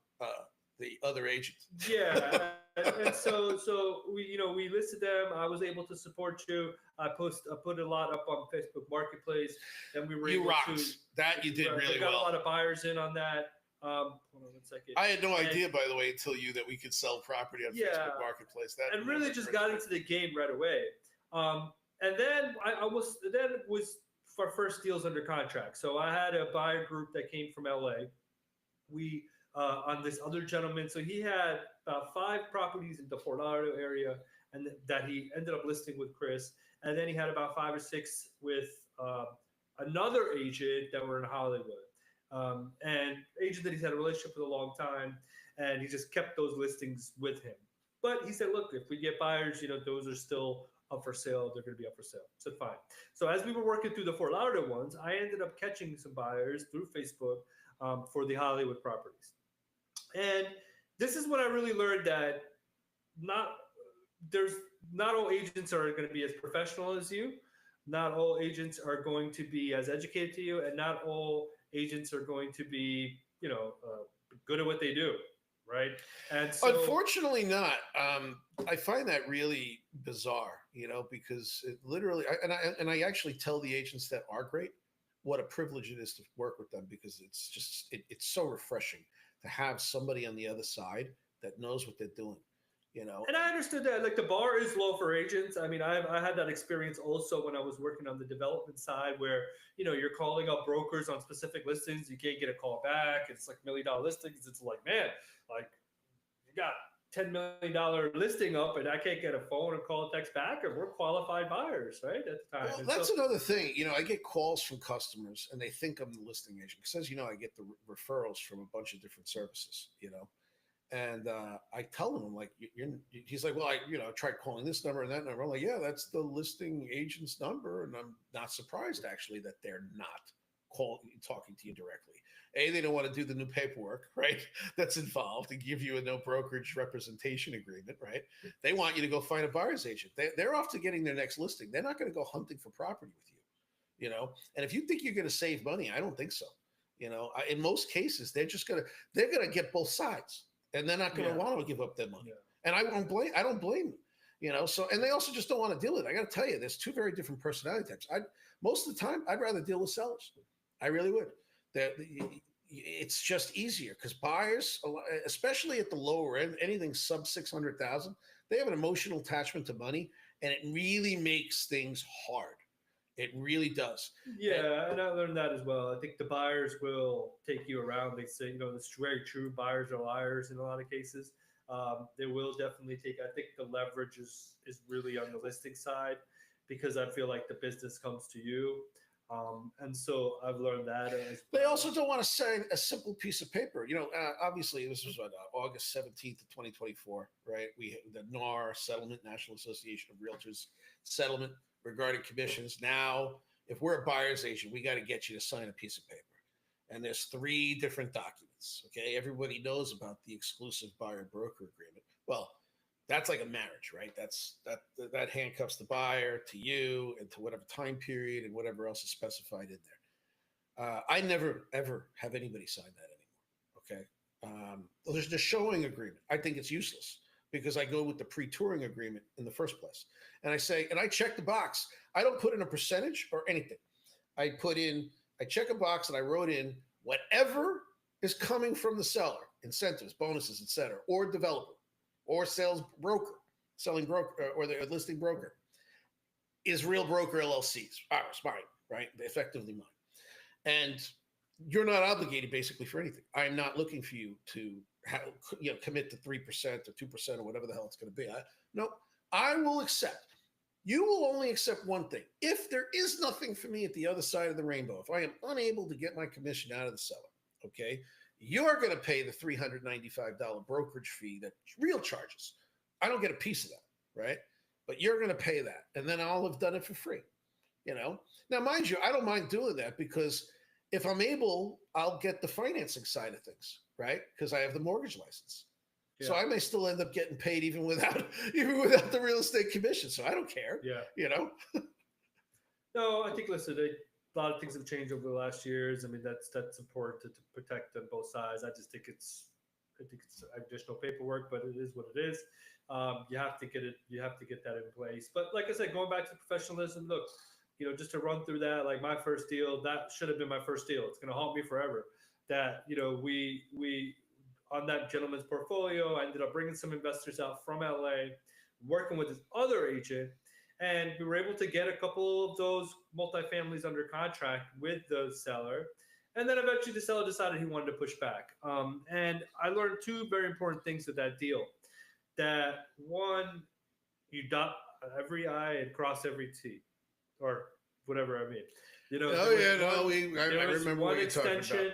the other agent. Yeah, and so we listed them. I was able to support you. I put a lot up on Facebook Marketplace. Then we were able to that you did really well. Got a lot of buyers in on that. Hold on 1 second. I had no idea, by the way, until that we could sell property on Facebook Marketplace. And really just got into the game right away. And then I was our first deals under contract. So I had a buyer group that came from LA. We on this other gentleman, so he had about 5 properties in the Fort Lauderdale area, and that he ended up listing with Chris. And then he had about 5 or 6 with another agent that were in Hollywood. And agent that he's had a relationship with a long time, and he just kept those listings with him. But he said, look, if we get buyers, those are still up for sale. They're going to be up for sale. So fine. So as we were working through the Fort Lauderdale ones, I ended up catching some buyers through Facebook for the Hollywood properties. And this is when I really learned that not all agents are going to be as professional as you. Not all agents are going to be as educated to you, and not all agents are going to be, good at what they do, right? And so, unfortunately, not. I find that really bizarre, because it literally, I actually tell the agents that are great what a privilege it is to work with them, because it's just it's so refreshing to have somebody on the other side that knows what they're doing. And I understood that, like, the bar is low for agents. I mean, I had that experience also when I was working on the development side, where you're calling up brokers on specific listings, you can't get a call back. It's like $1 million listings. It's like, man, like, you got $10 million listing up, and I can't get a phone or call, text back, and we're qualified buyers, right, at the time. Well, that's another thing. I get calls from customers, and they think I'm the listing agent because, as you know, I get the referrals from a bunch of different services. And I tell him, I'm like, he's like, well, I tried calling this number and that number. I'm like, yeah, that's the listing agent's number. And I'm not surprised, actually, that they're not talking to you directly. They don't want to do the new paperwork, right? That's involved and give you a no brokerage representation agreement, right? They want you to go find a buyer's agent. They're off to getting their next listing. They're not going to go hunting for property with you, And if you think you're going to save money, I don't think so. In most cases, they're going to get both sides, and they're not going to want to give up their money. Yeah. And I don't blame them. So, and they also just don't want to deal with it. I got to tell you, there's two very different personality types. Most of the time, I'd rather deal with sellers. I really would. It's just easier because buyers, especially at the lower end, anything sub 600,000, they have an emotional attachment to money, and it really makes things hard. It really does. Yeah, and I learned that as well. I think the buyers will take you around. They say, it's very true. Buyers are liars in a lot of cases. They will definitely take. I think the leverage is really on the listing side because I feel like the business comes to you. And so I've learned that. They also don't want to sign a simple piece of paper. Obviously, this was August 17th of 2024, right? The NAR settlement, National Association of Realtors settlement regarding commissions. Now, if we're a buyer's agent, we got to get you to sign a piece of paper. And there's 3 different documents. Okay. Everybody knows about the exclusive buyer broker agreement. Well, that's like a marriage, right? That handcuffs the buyer to you and to whatever time period and whatever else is specified in there. I never, ever have anybody sign that anymore. Okay. There's the showing agreement. I think it's useless because I go with the pre-touring agreement in the first place. And I check the box. I don't put in a percentage or anything. I check a box and I wrote in whatever is coming from the seller, incentives, bonuses, etc., or developer, or sales broker, selling broker, or the listing broker, is Real Broker LLC's, ours, mine, right? Effectively mine. And you're not obligated basically for anything. I'm not looking for you to commit to 3% or 2% or whatever the hell it's going to be. I will accept. You will only accept one thing. If there is nothing for me at the other side of the rainbow, if I am unable to get my commission out of the seller, okay, you're going to pay the $395 brokerage fee that Real charges. I don't get a piece of that, right? But you're going to pay that, and then I'll have done it for free. Now, mind you, I don't mind doing that because if I'm able, I'll get the financing side of things, right? Because I have the mortgage license. Yeah. So I may still end up getting paid even without the real estate commission. So I don't care. Yeah. No, I think, listen, a lot of things have changed over the last years. I mean, that's important to protect on both sides. I just think it's additional paperwork, but it is what it is. You have to get it. You have to get that in place. But like I said, going back to professionalism, look, just to run through that, like my first deal, that should have been my first deal. It's going to haunt me forever. That we on that gentleman's portfolio, I ended up bringing some investors out from LA, working with this other agent, and we were able to get a couple of those multifamilies under contract with the seller. And then eventually the seller decided he wanted to push back. And I learned 2 very important things of that deal. That one, you dot every I and cross every T, or whatever I mean. I remember what you're talking about.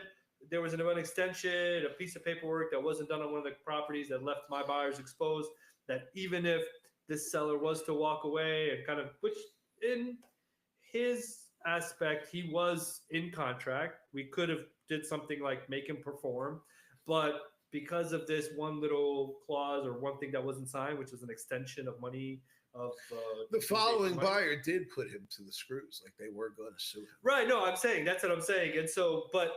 There was one extension, a piece of paperwork that wasn't done on one of the properties that left my buyers exposed. That even if this seller was to walk away and kind of, which in his aspect, he was in contract. We could have did something like make him perform, but because of this one little clause or one thing that wasn't signed, which was an extension of money of the following buyer did put him to the screws, like they were going to sue him. Right. No, that's what I'm saying. And so, but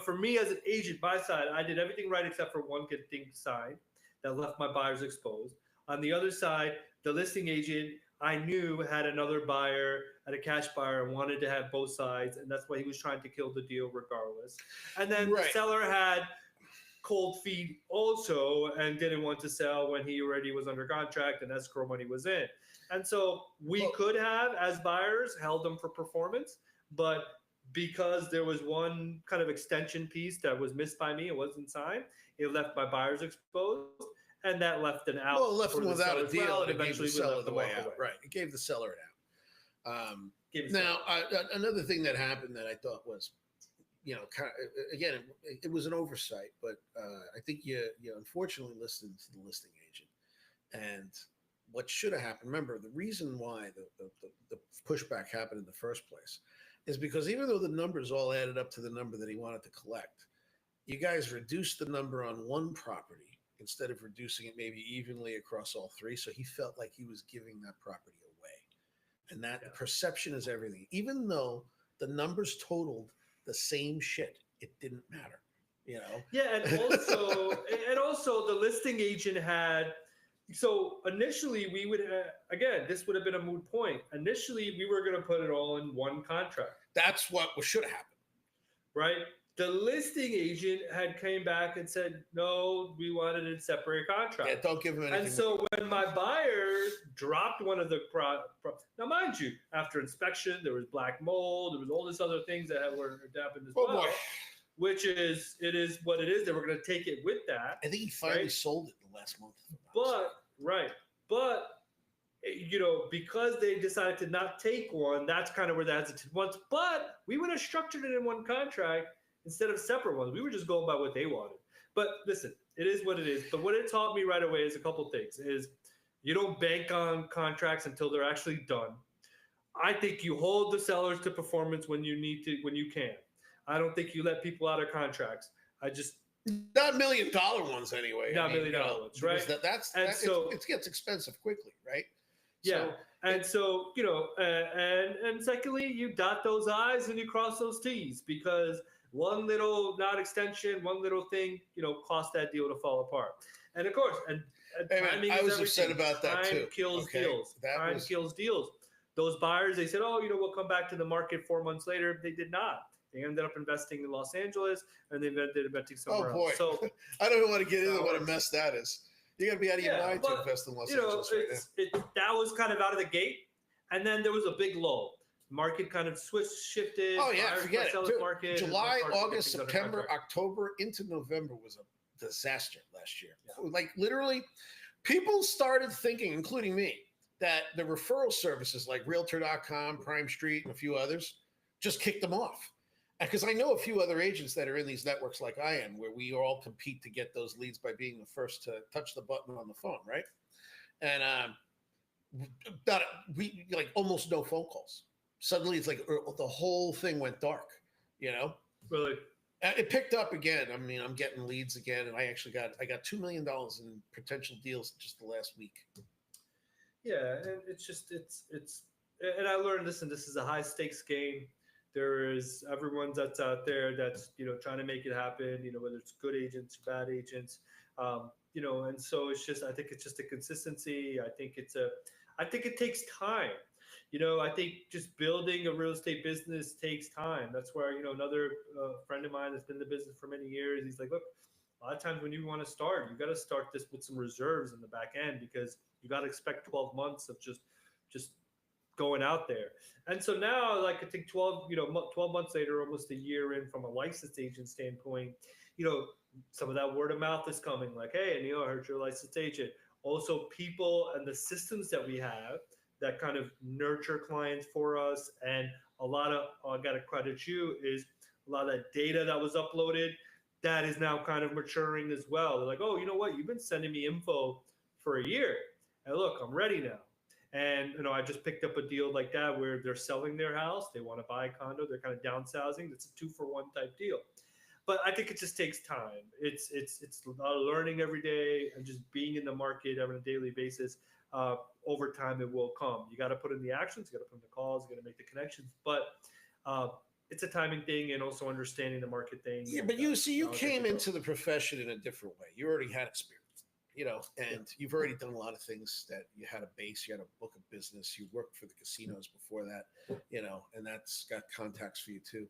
for me as an agent, my side, I did everything right except for one good thing signed that left my buyers exposed. On the other side, the listing agent I knew had another buyer, had a cash buyer, and wanted to have both sides, and that's why he was trying to kill the deal regardless. And then the seller had cold feet also and didn't want to sell when he already was under contract and escrow money was in. And so we could have, as buyers, held them for performance, but because there was one kind of extension piece that was missed by me, it wasn't signed, it left my buyers exposed, and that left an out. Well, it left them without a deal, and eventually gave the seller the way out. Right, it gave the seller an out. Now, another thing that happened that I thought was, again, it was an oversight, but I think you unfortunately listened to the listing agent. And what should have happened, remember, the reason why the pushback happened in the first place is because even though the numbers all added up to the number that he wanted to collect, you guys reduced the number on one property instead of reducing it maybe evenly across all three. So he felt like he was giving that property away. And that Yeah. perception is everything. Even though the numbers totaled the same shit, it didn't matter. You know? Yeah, and also the listing agent had. So initially, we would again, this would have been a moot point. Initially, we were going to put it all in one contract, That's what should have happened. right? The listing agent had came back and said, no, we wanted it separate contract. Yeah, don't give him anything. And so when my buyer dropped one of the now mind you, after inspection, there was black mold, there was all these other things that were happened as Oh well. boy. Which is it is what it is. They were going to take it with that. I think he finally Right. sold it the last month. But you know, because they decided to not take one, that's kind of where the hesitant was. But we would have structured it in one contract instead of separate ones. We were just going by what they wanted. But listen, it is what it is. But what it taught me right away is a couple things: is you don't bank on contracts until they're actually done. I think you hold the sellers to performance when you need to, when you can. I don't think you let people out of contracts. I just Not $1 million ones anyway. Not $1 million ones, right? It gets expensive quickly, right? yeah. And so, you know, and secondly, you dot those I's and you cross those T's, because one little not extension, one little thing, you know, cost that deal to fall apart. And of course, and Hey, man, timing I is was upset everything. about that Time too. kills Okay? deals. Time kills deals. Those buyers, they said, oh, you know, we'll come back to the market 4 months later. They did not. They ended up investing in Los Angeles, and they ended up investing somewhere Oh boy, else. So I don't want to get into That what a works. mess that is. You got to be out of your Yeah, mind to but, invest in Los you know, Angeles right now. that was kind of out of the gate, and then there was a big lull. Market kind of shifted. Oh yeah, buyers forget sellers it. market, July, and started August, getting under September, contract. October into November was a disaster last year. Yeah. Like literally, people started thinking, including me, that the referral services like Realtor.com, Prime Street, and a few others just kicked them off. Because I know a few other agents that are in these networks like I am, where we all compete to get those leads by being the first to touch the button on the phone, right? And we like almost no phone calls. Suddenly, it's like the whole thing went dark. You know, Really. it picked up again. I mean, I'm getting leads again, and I got $2 million in potential deals just the last week. Yeah, and it's just and I learned, listen, this is a high stakes game. There is everyone that's out there that's, you know, trying to make it happen, you know, whether it's good agents, bad agents, you know, and so it's just, I think it's just a consistency. I think it takes time. You know, I think just building a real estate business takes time. That's where, you know, another friend of mine that's been in the business for many years, he's like, look, a lot of times when you want to start, you got to start this with some reserves in the back end, because you got to expect 12 months of just going out there. And so now, like, I think 12 months later, almost a year in, from a licensed agent standpoint, you know, some of that word of mouth is coming, like, hey, Neil, I heard you're a licensed agent. Also, people and the systems that we have that kind of nurture clients for us, and a lot of, I got to credit you, is a lot of that data that was uploaded that is now kind of maturing as well. They're like, oh, you know what? You've been sending me info for a year, and look, I'm ready now. And, you know, I just picked up a deal like that where they're selling their house, they want to buy a condo, they're kind of downsizing. It's a 2-for-1 type deal. But I think it just takes time. It's a lot of learning every day and just being in the market on a daily basis. Over time, it will come. You got to put in the actions, you got to put in the calls, you got to make the connections. But it's a timing thing, and also understanding the market thing. Yeah, but you came into the profession in a different way. You already had experience, you know, and you've already done a lot of things that you had a base, you had a book of business, you worked for the casinos before that, you know, and that's got contacts for you too.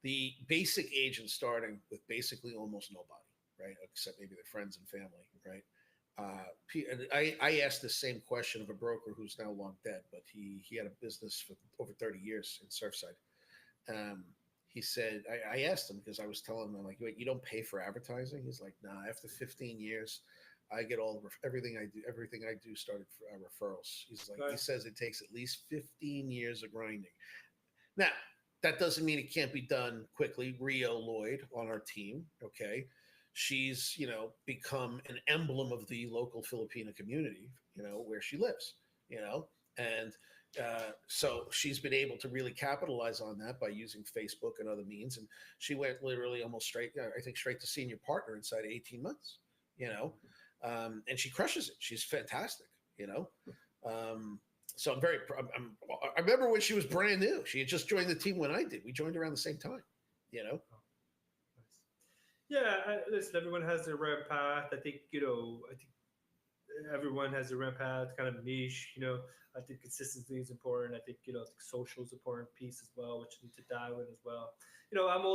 The basic agent starting with basically almost nobody, right? Except maybe their friends and family, right? And I asked the same question of a broker who's now long dead, but he had a business for over 30 years in Surfside. He said, I asked him, because I was telling him, I'm like, wait, you don't pay for advertising? He's like, nah, after 15 years, I get everything I do started for referrals. He's like, He says it takes at least 15 years of grinding. Now, that doesn't mean it can't be done quickly. Rio Lloyd on our team, okay, she's, you know, become an emblem of the local Filipino community, you know, where she lives, you know, and So she's been able to really capitalize on that by using Facebook and other means. And she went literally almost straight, I think, straight to senior partner inside of 18 months, you know, and she crushes it. She's fantastic, you know. Um, so I'm very, I remember when she was brand new. She had just joined the team when I did. We joined around the same time, you know. Yeah, listen, everyone has their right path. I think, I think everyone has their right path, kind of niche, I think consistency is important. I think, I think social is an important piece as well, which you need to dial in as well. I'm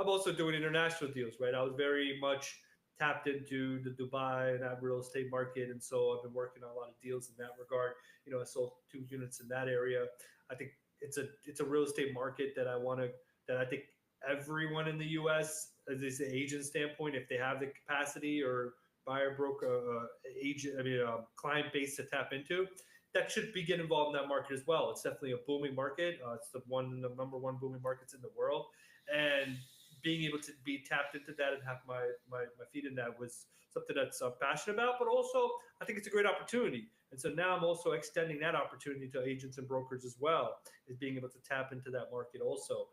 also doing international deals, right? I was very much tapped into the Dubai and that real estate market. And so I've been working on a lot of deals in that regard. I sold 2 units in that area. I think it's a real estate market that I think everyone in the U.S. as an agent standpoint, if they have the capacity or buyer broker agent, client base to tap into, that should be get involved in that market as well. It's definitely a booming market. It's the number one booming markets in the world, and being able to be tapped into that and have my feet in that was something that's I'm passionate about. But also, I think it's a great opportunity. And so now I'm also extending that opportunity to agents and brokers as well, is being able to tap into that market also,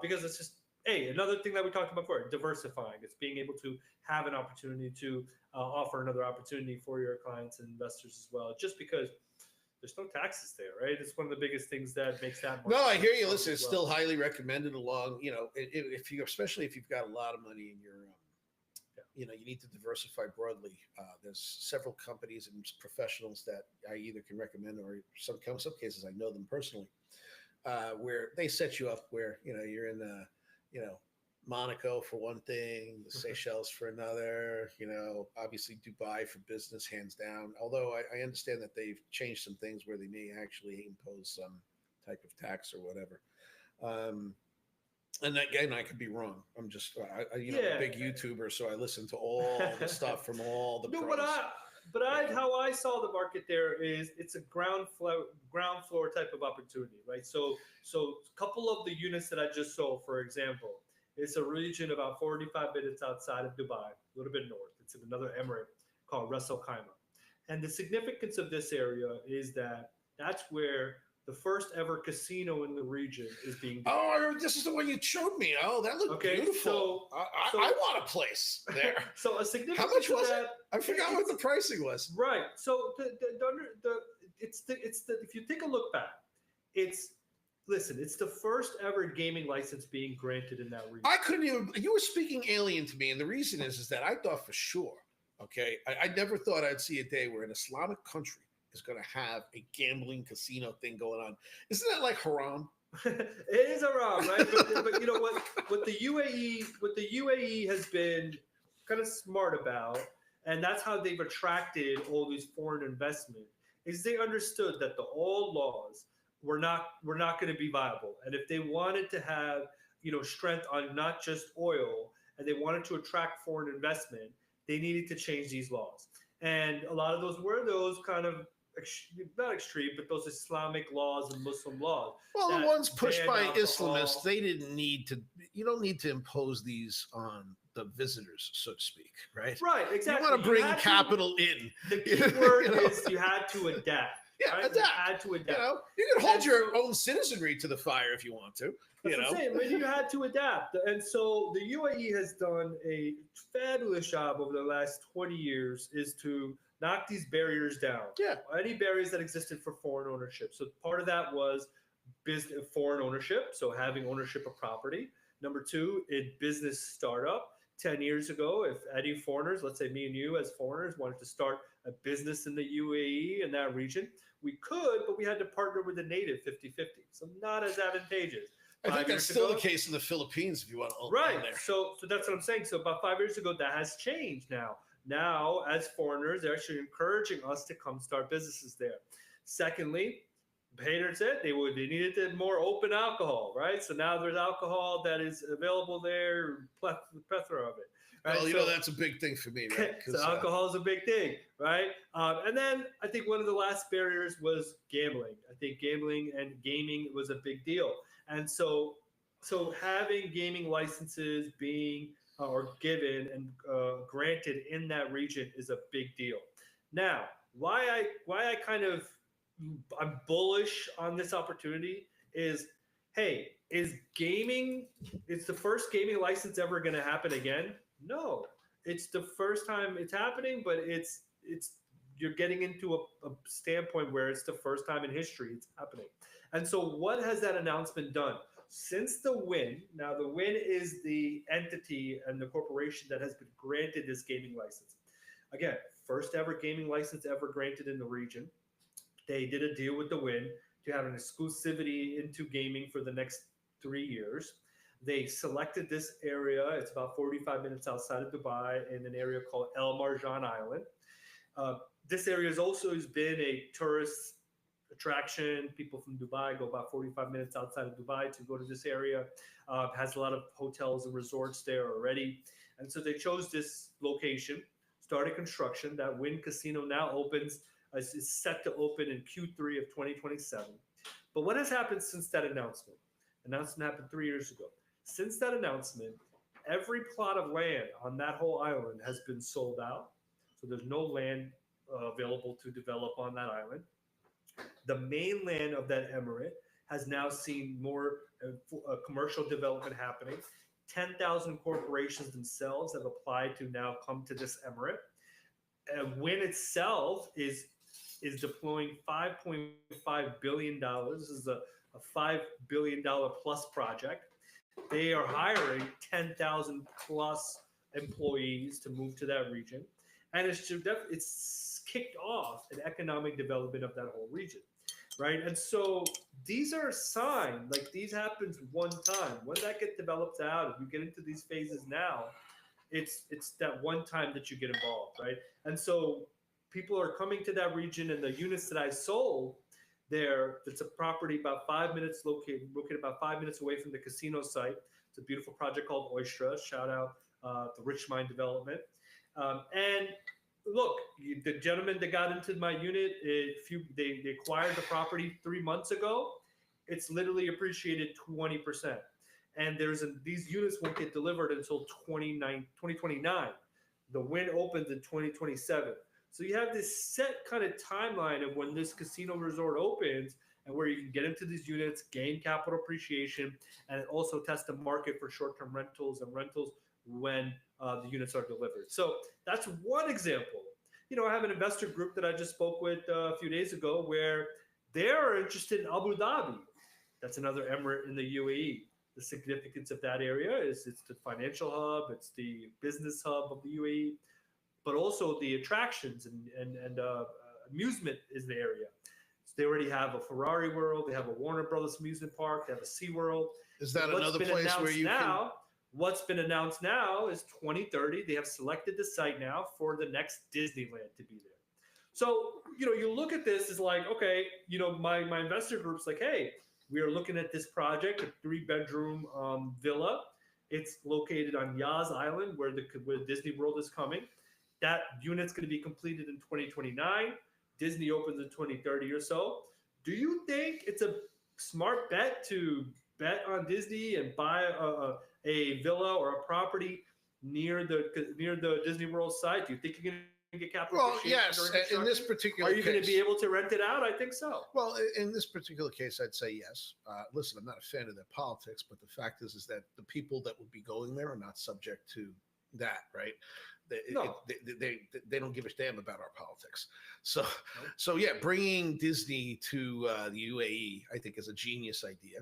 because it's just another thing that we talked about before, diversifying. It's being able to have an opportunity to offer another opportunity for your clients and investors as well, just because there's no taxes there, right? It's one of the biggest things that makes that. No, I hear you. Listen, it's still highly recommended along, if you, especially if you've got a lot of money in your, you need to diversify broadly. There's several companies and professionals that I either can recommend or some cases I know them personally, where they set you up where, you're in Monaco for one thing, the Seychelles for another, obviously Dubai for business, hands down. Although I understand that they've changed some things where they may actually impose some type of tax or whatever. And again, I could be wrong. I'm just, a big YouTuber, so I listen to all the stuff from all the pros. How I saw the market there is it's a ground floor type of opportunity, right? So a couple of the units that I just sold, for example, it's a region about 45 minutes outside of Dubai, a little bit north. It's in another emirate called Ras Al Khaimah. And the significance of this area is that that's where the first ever casino in the region is being built. Oh, this is the one you showed me. Oh, that looked beautiful. I want a place there. So a significant. How much was it? I forgot what the pricing was. Right. So if you take a look back, it's the first ever gaming license being granted in that region. I couldn't even. You were speaking alien to me, and the reason is that I thought for sure. Okay, I never thought I'd see a day where an Islamic country is going to have a gambling casino thing going on. Isn't that like haram? It is haram, right? but you know what the UAE has been kind of smart about, and that's how they've attracted all these foreign investment, is they understood that the oil laws were not going to be viable, and if they wanted to have strength on not just oil, and they wanted to attract foreign investment, they needed to change these laws. And a lot of those were those kind of not extreme, but those Islamic laws and Muslim laws. Well, the ones pushed by Islamists, they didn't need to. You don't need to impose these on the visitors, so to speak, right? Right, exactly. You want to bring capital in. The key word is you had to adapt. Yeah, right? adapt. You had to adapt. You can hold your own citizenry to the fire if you want to. That's what I'm saying. But you had to adapt. And so the UAE has done a fabulous job over the last 20 years is to knock these barriers down. Yeah. Any barriers that existed for foreign ownership. So part of that was foreign ownership, so having ownership of property. Number two, in business startup. 10 years ago, if any foreigners, let's say me and you as foreigners, wanted to start a business in the UAE in that region, we could, but we had to partner with a native 50-50. So not as advantageous. I think that's still the case in the Philippines if you want to own there. So that's what I'm saying. So about 5 years ago, that has changed now. Now, as foreigners, they're actually encouraging us to come start businesses there. Secondly, Painter said they needed more open alcohol, right? So now there's alcohol that is available there, plethora of it. Right? Well, that's a big thing for me, right? So alcohol is a big thing, right? And then I think one of the last barriers was gambling. I think gambling and gaming was a big deal. And so having gaming licenses being or given and granted in that region is a big deal. Now, why I kind of I'm bullish on this opportunity is, hey, is gaming, it's the first gaming license ever going to happen again? No, it's the first time it's happening, but it's you're getting into a standpoint where it's the first time in history it's happening. And so what has that announcement done? Since the Wynn, now the Wynn is the entity and the corporation that has been granted this gaming license. Again, first ever gaming license ever granted in the region. They did a deal with the Wynn to have an exclusivity into gaming for the next 3 years. They selected this area. It's about 45 minutes outside of Dubai in an area called El Marjan Island. This area has also been a tourist attraction. People from Dubai go about 45 minutes outside of Dubai to go to this area. Has a lot of hotels and resorts there already. And so they chose this location, started construction. That Wynn Casino now opens, is set to open in Q3 of 2027. But what has happened since that announcement? Announcement happened 3 years ago. Since that announcement, every plot of land on that whole island has been sold out. So there's no land available to develop on that island. The mainland of that emirate has now seen more commercial development happening. 10,000 corporations themselves have applied to now come to this emirate. Wynn itself is deploying $5.5 billion. This is a $5 billion plus project. They are hiring 10,000 plus employees to move to that region. And it's kicked off an economic development of that whole region, right? And so these are signs, like these happens one time. When that gets developed out, if you get into these phases now, it's that one time that you get involved, right? And so people are coming to that region, and the units that I sold there, it's a property about 5 minutes located about 5 minutes away from the casino site. It's a beautiful project called Oystra. Shout out to Richmine Development. And look, the gentleman that got into my unit, they acquired the property 3 months ago. It's literally appreciated 20%. And these units won't get delivered until 2029. The Wynn opens in 2027. So you have this set kind of timeline of when this casino resort opens and where you can get into these units, gain capital appreciation, and also test the market for short-term rentals and rentals when the units are delivered. So that's one example. I have an investor group that I just spoke with a few days ago where they're interested in Abu Dhabi. That's another emirate in the UAE. The significance of that area is it's the financial hub, it's the business hub of the UAE, but also the attractions and amusement is the area. So they already have a Ferrari World, they have a Warner Brothers amusement park, they have a SeaWorld. Is that another place where you can... What's been announced now is 2030. They have selected the site now for the next Disneyland to be there. So, you look at this as like, okay, my investor group's like, hey, we are looking at this project, a 3-bedroom villa. It's located on Yas Island, where Disney World is coming. That unit's going to be completed in 2029. Disney opens in 2030 or so. Do you think it's a smart bet to bet on Disney and buy a villa or a property near the Disney World site? Do you think you're going to get capital? Well, yes. In this particular case, are you going to be able to rent it out? I think so. Well, in this particular case, I'd say yes. Listen, I'm not a fan of their politics, but the fact is that the people that would be going there are not subject to that, right? They don't give a damn about our politics. So yeah, bringing Disney to the UAE, I think, is a genius idea.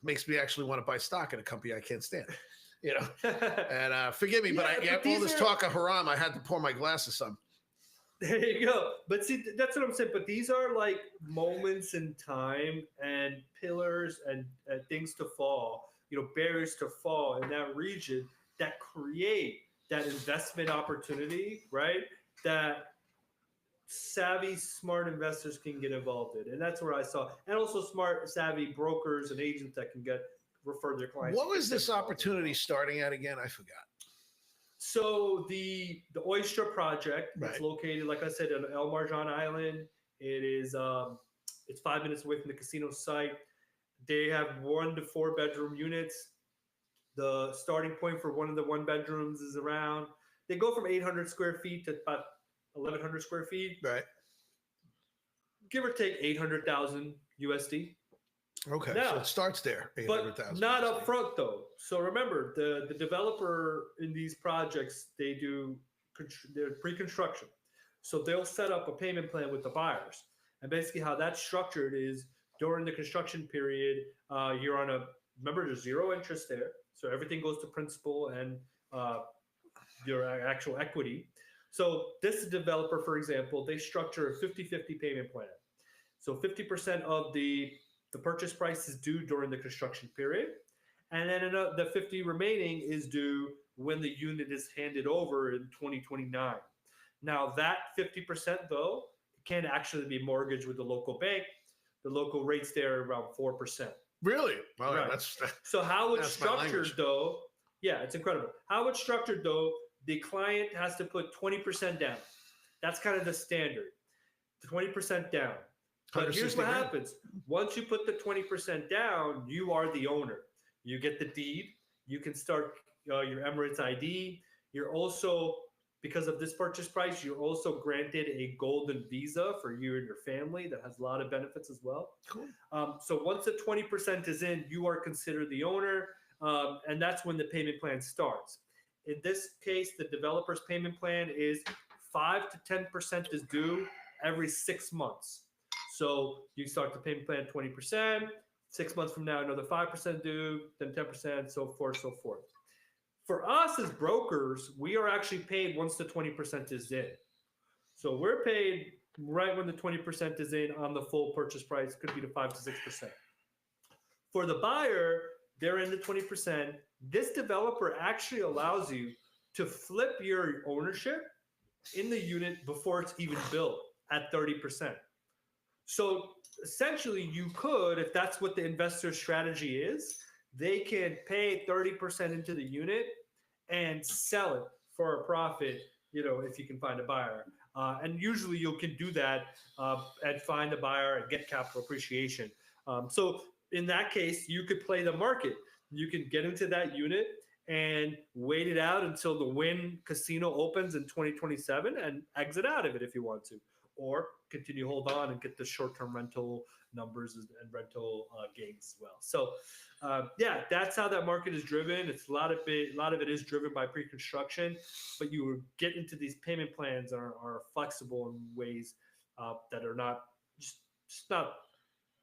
Makes me actually want to buy stock in a company I can't stand. And forgive me, but all this talk of haram, I had to pour my glasses some. There you go. But see, that's what I'm saying. But these are like moments in time and pillars and things to fall, barriers to fall in that region that create that investment opportunity, right? That savvy, smart investors can get involved in. And that's where I saw, and also smart, savvy brokers and agents that can refer their clients. What was this opportunity starting at again? I forgot. So the Oystra project, right. It's located, like I said, on El Marjan Island. It is, it's 5 minutes away from the casino site. They have 1 to 4 bedroom units. The starting point for one of the 1 bedrooms is around, they go from 800 square feet to about 1,100 square feet. Right. give or take 800,000 USD. Okay, so Now, it starts there, but 800,000. not up front though. So remember, the developer in these projects, they do their pre-construction. So they'll set up a payment plan with the buyers, and basically how that's structured is during the construction period, you're on a remember there's zero interest there, so everything goes to principal and uh, your actual equity. So this developer, for example, they structure a 50-50 payment plan. So 50% of the purchase price is due during the construction period, and then the 50 remaining is due when the unit is handed over in 2029. Now that 50% though can actually be mortgaged with the local bank. The local rates there are around 4%. Really? Well, Right. that's So how it's That's my structured language. though, yeah, it's incredible. How it's structured though, the client has to put 20% down. That's kind of the standard. 20% down. But here's 160 what grand. happens. Once you put the 20% down, you are the owner. You get the deed. You can start your Emirates ID. You're also, because of this purchase price, you're also granted a golden visa for you and your family that has a lot of benefits as well. Cool. So once the 20% is in, you are considered the owner, and that's when the payment plan starts. In this case, the developer's payment plan is 5 to 10% is due every 6 months. So you start the payment plan 20%, 6 months from now, another 5% due, then 10%, so forth, so forth. For us as brokers, we are actually paid once the 20% is in. So we're paid right when the 20% is in on the full purchase price, could be the 5 to 6%. For the buyer, they're in the 20%. This developer actually allows you to flip your ownership in the unit before it's even built at 30%. So essentially, you could, if that's what the investor strategy is, they can pay 30% into the unit and sell it for a profit, if you can find a buyer. And usually you can do that and find a buyer and get capital appreciation. So in that case, you could play the market. You can get into that unit and wait it out until the Wynn Casino opens in 2027 and exit out of it if you want to. Or continue hold on and get the short-term rental numbers and rental gains as well. So, that's how that market is driven. It's a lot of it is driven by pre-construction, but you get into these payment plans are flexible in ways that are not just not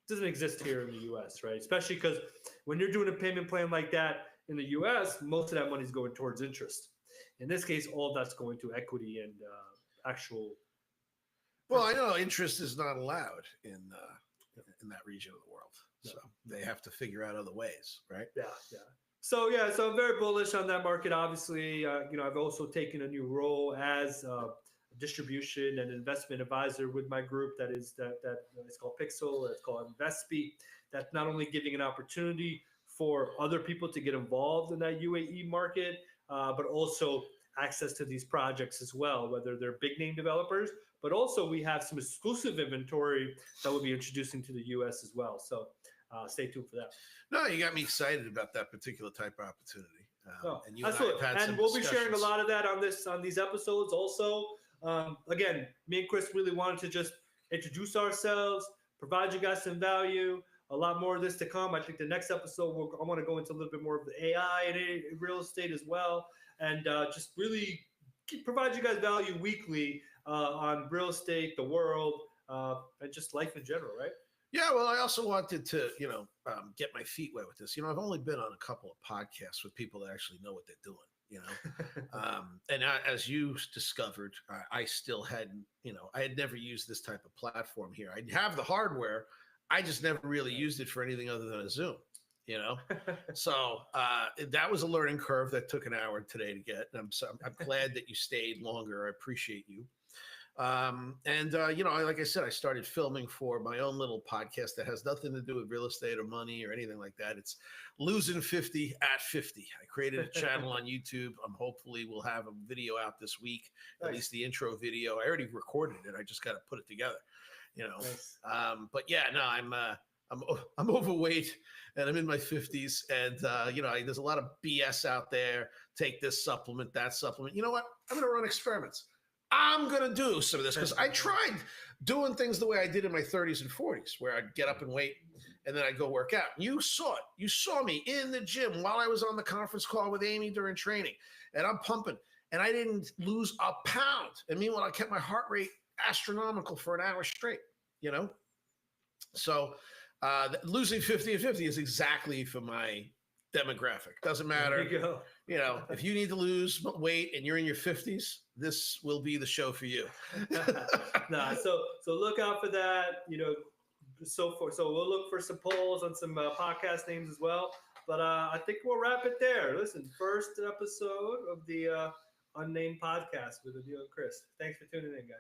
doesn't exist here in the U.S. right? Especially because when you're doing a payment plan like that in the U.S., most of that money is going towards interest. In this case, all of that's going to equity and actual. Well, I know interest is not allowed in that region of the world, so they have to figure out other ways, right? Yeah. So I'm very bullish on that market. Obviously, I've also taken a new role as a distribution and investment advisor with my group. That is called Pixel. It's called InvestSpeak. That's not only giving an opportunity for other people to get involved in that UAE market, but also access to these projects as well, whether they're big name developers. But also we have some exclusive inventory that we'll be introducing to the U.S. as well. So stay tuned for that. No, you got me excited about that particular type of opportunity. And you absolutely. and I have had and some we'll be sharing a discussions. lot of that on these episodes also. Again, me and Chris really wanted to just introduce ourselves, provide you guys some value. A lot more of this to come. I think the next episode, I want to go into a little bit more of the AI and real estate as well. And just really provide you guys value weekly on real estate, the world, and just life in general, right? Yeah, well, I also wanted to, get my feet wet with this. I've only been on a couple of podcasts with people that actually know what they're doing, and as you discovered, I still hadn't, I had never used this type of platform here. I have the hardware. I just never really used it for anything other than a Zoom, So that was a learning curve that took an hour today to get. And I'm glad that you stayed longer. I appreciate you. Like I said, I started filming for my own little podcast that has nothing to do with real estate or money or anything like that. It's Losing 50 at 50. I created a channel on YouTube. Hopefully we'll have a video out this week, Nice. at least the intro video. I already recorded it. I just got to put it together, Nice. But yeah, no, I'm overweight and I'm in my 50s, and there's a lot of BS out there. Take this supplement, that supplement. You know what? I'm going to run experiments. I'm going to do some of this because I tried doing things the way I did in my 30s and 40s, where I'd get up and wait, and then I'd go work out. You saw it. You saw me in the gym while I was on the conference call with Amy during training, and I'm pumping, and I didn't lose a pound. And meanwhile, I kept my heart rate astronomical for an hour straight, you know? So losing 50 and 50 is exactly for my demographic. Doesn't matter. There you go. You know, if you need to lose weight and you're in your 50s, this will be the show for you. Nah, so look out for that. You know, so we'll look for some polls on some podcast names as well. But I think we'll wrap it there. Listen, first episode of the Unnamed Podcast with Adil and Chris. Thanks for tuning in, guys.